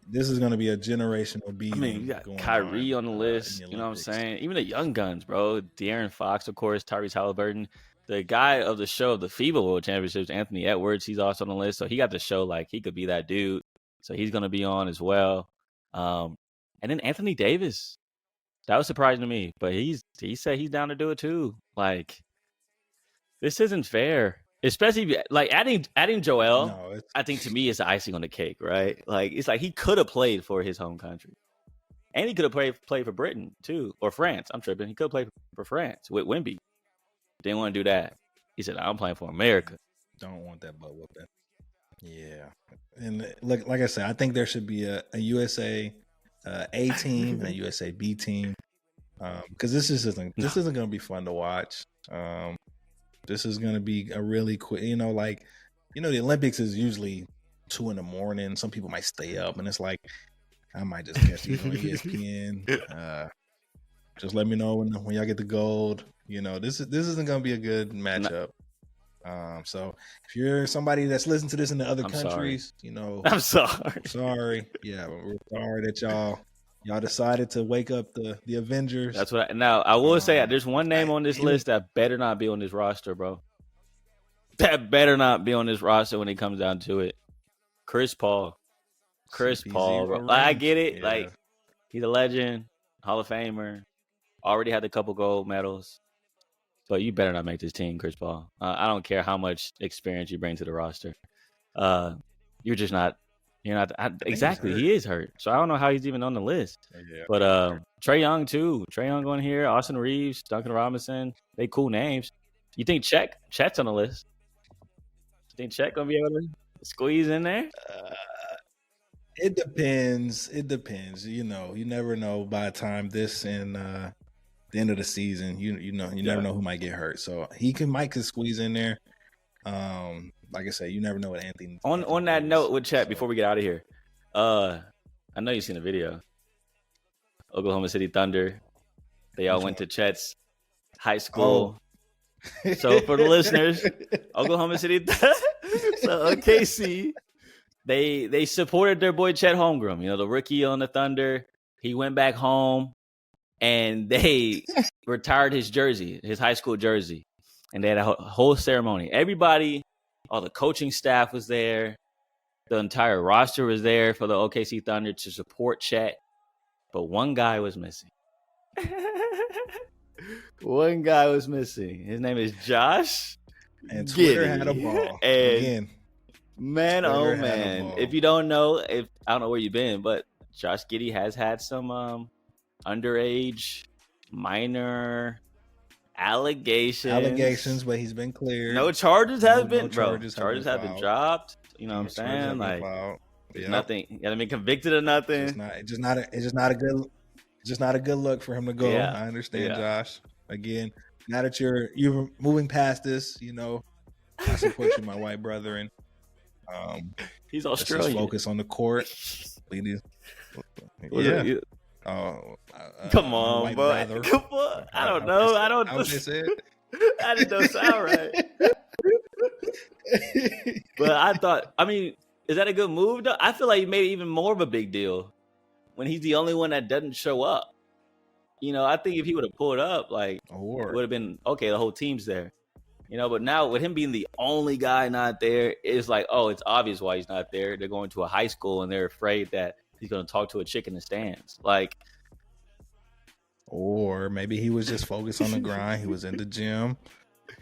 this is going to be a generational beat. I mean, you got Kyrie on the list. You know what I'm saying? Even the young guns, bro. De'Aaron Fox, of course. Tyrese Halliburton. The guy of the show of the FIBA World Championships, Anthony Edwards, he's also on the list. So he got to show like he could be that dude. So he's going to be on as well. And then Anthony Davis. That was surprising to me. But he said he's down to do it too. Like, this isn't fair. Especially like adding Joel, I think to me is the icing on the cake, right? Like it's like he could have played for his home country, and he could have played for Britain too, or France. I'm tripping. He could have played for France with Wemby. Didn't want to do that. He said, "I'm playing for America." Don't want that butt whooping. Yeah, and look, like I said, I think there should be a USA A team and a USA B team because this isn't going to be fun to watch. This is going to be a really quick, the Olympics is usually 2 a.m. Some people might stay up, and it's like, I might just catch these on ESPN. Just let me know when y'all get the gold. This isn't going to be a good matchup. So if you're somebody that's listening to this in the other countries, I'm sorry. Sorry. Yeah, we're sorry that y'all decided to wake up the Avengers. That's what. Now I will say, there's one name on this list that better not be on this roster, bro. That better not be on this roster when it comes down to it. Chris Paul, bro. I get it. Yeah. Like he's a legend, Hall of Famer. Already had a couple gold medals, but you better not make this team, Chris Paul. I don't care how much experience you bring to the roster. You're just not. You're not exactly. He is hurt, so I don't know how he's even on the list. Yeah. But Trae Young too. Trae Young on here. Austin Reeves, Duncan Robinson. They cool names. You think Chet's on the list? You think Chet gonna be able to squeeze in there? It depends. You never know by the time this and the end of the season. You never know who might get hurt. So Mike could squeeze in there. Like I said, you never know what Anthony. On that note with Chet, before we get out of here, I know you've seen the video. Oklahoma City Thunder. They all went to Chet's high school. Oh. So for the listeners, Oklahoma City, so OKC, they supported their boy Chet Holmgren. The rookie on the Thunder. He went back home, and they retired his jersey, his high school jersey, and they had a whole ceremony. Everybody. All the coaching staff was there. The entire roster was there for the OKC Thunder to support Chet. But one guy was missing. One guy was missing. His name is Josh. And Twitter had a ball. And man, oh man. If you don't know, I don't know where you've been, but Josh Giddey has had some underage, minor allegations, but he's been cleared. No charges have been, bro. Charges have been dropped. You know what I'm saying? Like, nothing. You haven't been convicted of nothing. It's just not a good look for him to go. Yeah. I understand, Josh. Again, now that you're moving past this, I support you, my white brother, and he's Australian. Let's just focus on the court. Come on, bro. Come on. I don't know. I don't. That didn't sound right. But I mean, is that a good move? Though? I feel like he made it even more of a big deal when he's the only one that doesn't show up. I think if he would have pulled up, like, it would have been okay. The whole team's there. But now with him being the only guy not there, it's like, oh, it's obvious why he's not there. They're going to a high school and they're afraid that he's going to talk to a chick in the stands. Like, or maybe he was just focused on the grind. He was in the gym.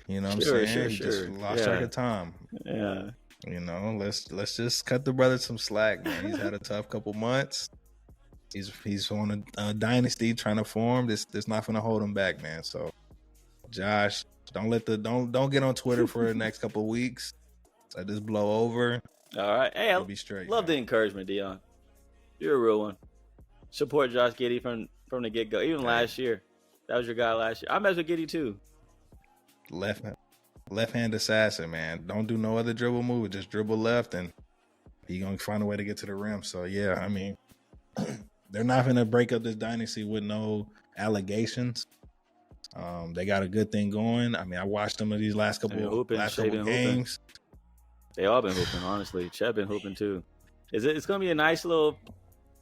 You know what I'm saying? He just lost track of time. Yeah. Let's just cut the brother some slack, man. He's had a tough couple months. He's on a dynasty trying to form. This not going to hold him back, man. So, Josh, don't get on Twitter for the next couple of weeks. Let this blow over. All right. Hey, be straight. Love the encouragement, Deon. You're a real one. Support Josh Giddey from the get go. Even last year, that was your guy last year. I messed with Giddey too. Left left-hand assassin, man. Don't do no other dribble move. Just dribble left, and he gonna find a way to get to the rim. So yeah, I mean, they're not gonna break up this dynasty with no allegations. They got a good thing going. I mean, I watched them of these last couple games. They all been hooping, honestly. Chet been hooping too. It's gonna be a nice little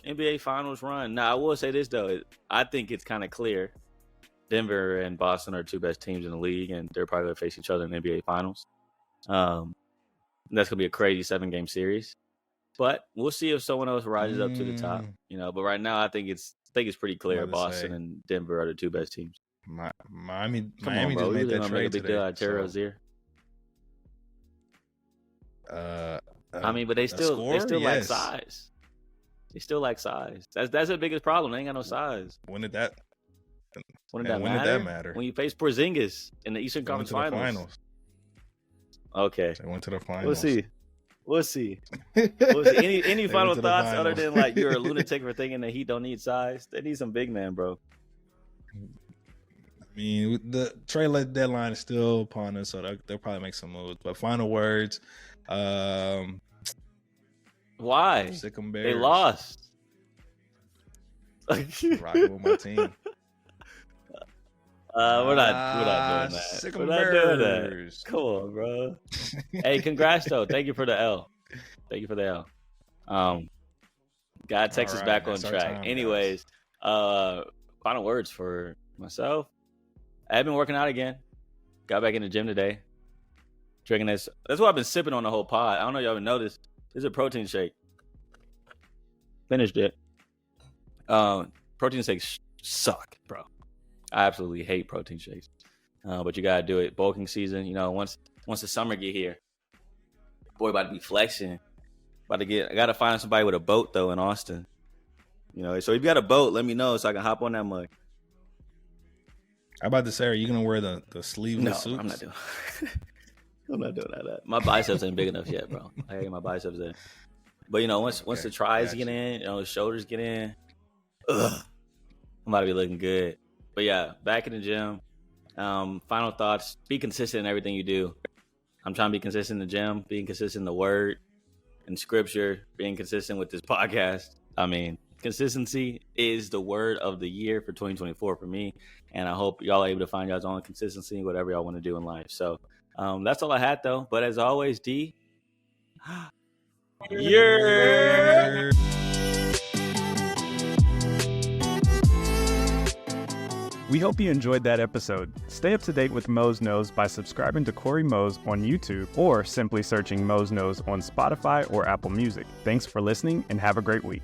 NBA Finals run. Now, I will say this though, I think it's kind of clear. Denver and Boston are two best teams in the league, and they're probably gonna face each other in the NBA Finals. That's gonna be a crazy 7-game series. But we'll see if someone else rises up to the top. But right now, I think it's pretty clear. Boston and Denver are the two best teams. Miami Come on, bro. just made that Make trade a big today. deal out of Terry Rozier. I mean, but they still lack size. They still lack size. That's the biggest problem. They ain't got no size. When did that matter? When you face Porzingis in the Eastern Conference Finals. Okay. They went to the finals. We'll see. Any final thoughts other than like you're a lunatic for thinking the Heat don't need size? They need some big man, bro. I mean, the trade deadline is still upon us, so they'll probably make some moves. But final words. Why? Sick 'em Bears. They lost. Rocking with my team. We're not doing that. Sick 'em We're not doing that. Bears. Come on, bro. Hey, congrats though. Thank you for the L. Got Texas back on track. Anyways, final words for myself. I've been working out again. Got back in the gym today. Drinking this. That's what I've been sipping on the whole pod. I don't know if y'all even noticed. This is a protein shake. Finished it. Protein shakes suck, bro. I absolutely hate protein shakes. But you gotta do it. Bulking season, once the summer get here, boy, about to be flexing. I gotta find somebody with a boat though in Austin. So if you got a boat, let me know so I can hop on that mug. How about this, are you gonna wear the sleeveless suits? I'm not doing. I'm not doing that. My biceps ain't big enough yet, bro. I get my biceps in. But once the tries get in, the shoulders get in, I'm about to be looking good. But yeah, back in the gym. Final thoughts: be consistent in everything you do. I'm trying to be consistent in the gym, being consistent in the word and scripture, being consistent with this podcast. I mean, consistency is the word of the year for 2024 for me, and I hope y'all are able to find y'all's own consistency, whatever y'all want to do in life. So that's all I had, though. But as always, D, YERRRRR. We hope you enjoyed that episode. Stay up to date with Mose Knows by subscribing to Cory Mose on YouTube or simply searching Mose Knows on Spotify or Apple Music. Thanks for listening and have a great week.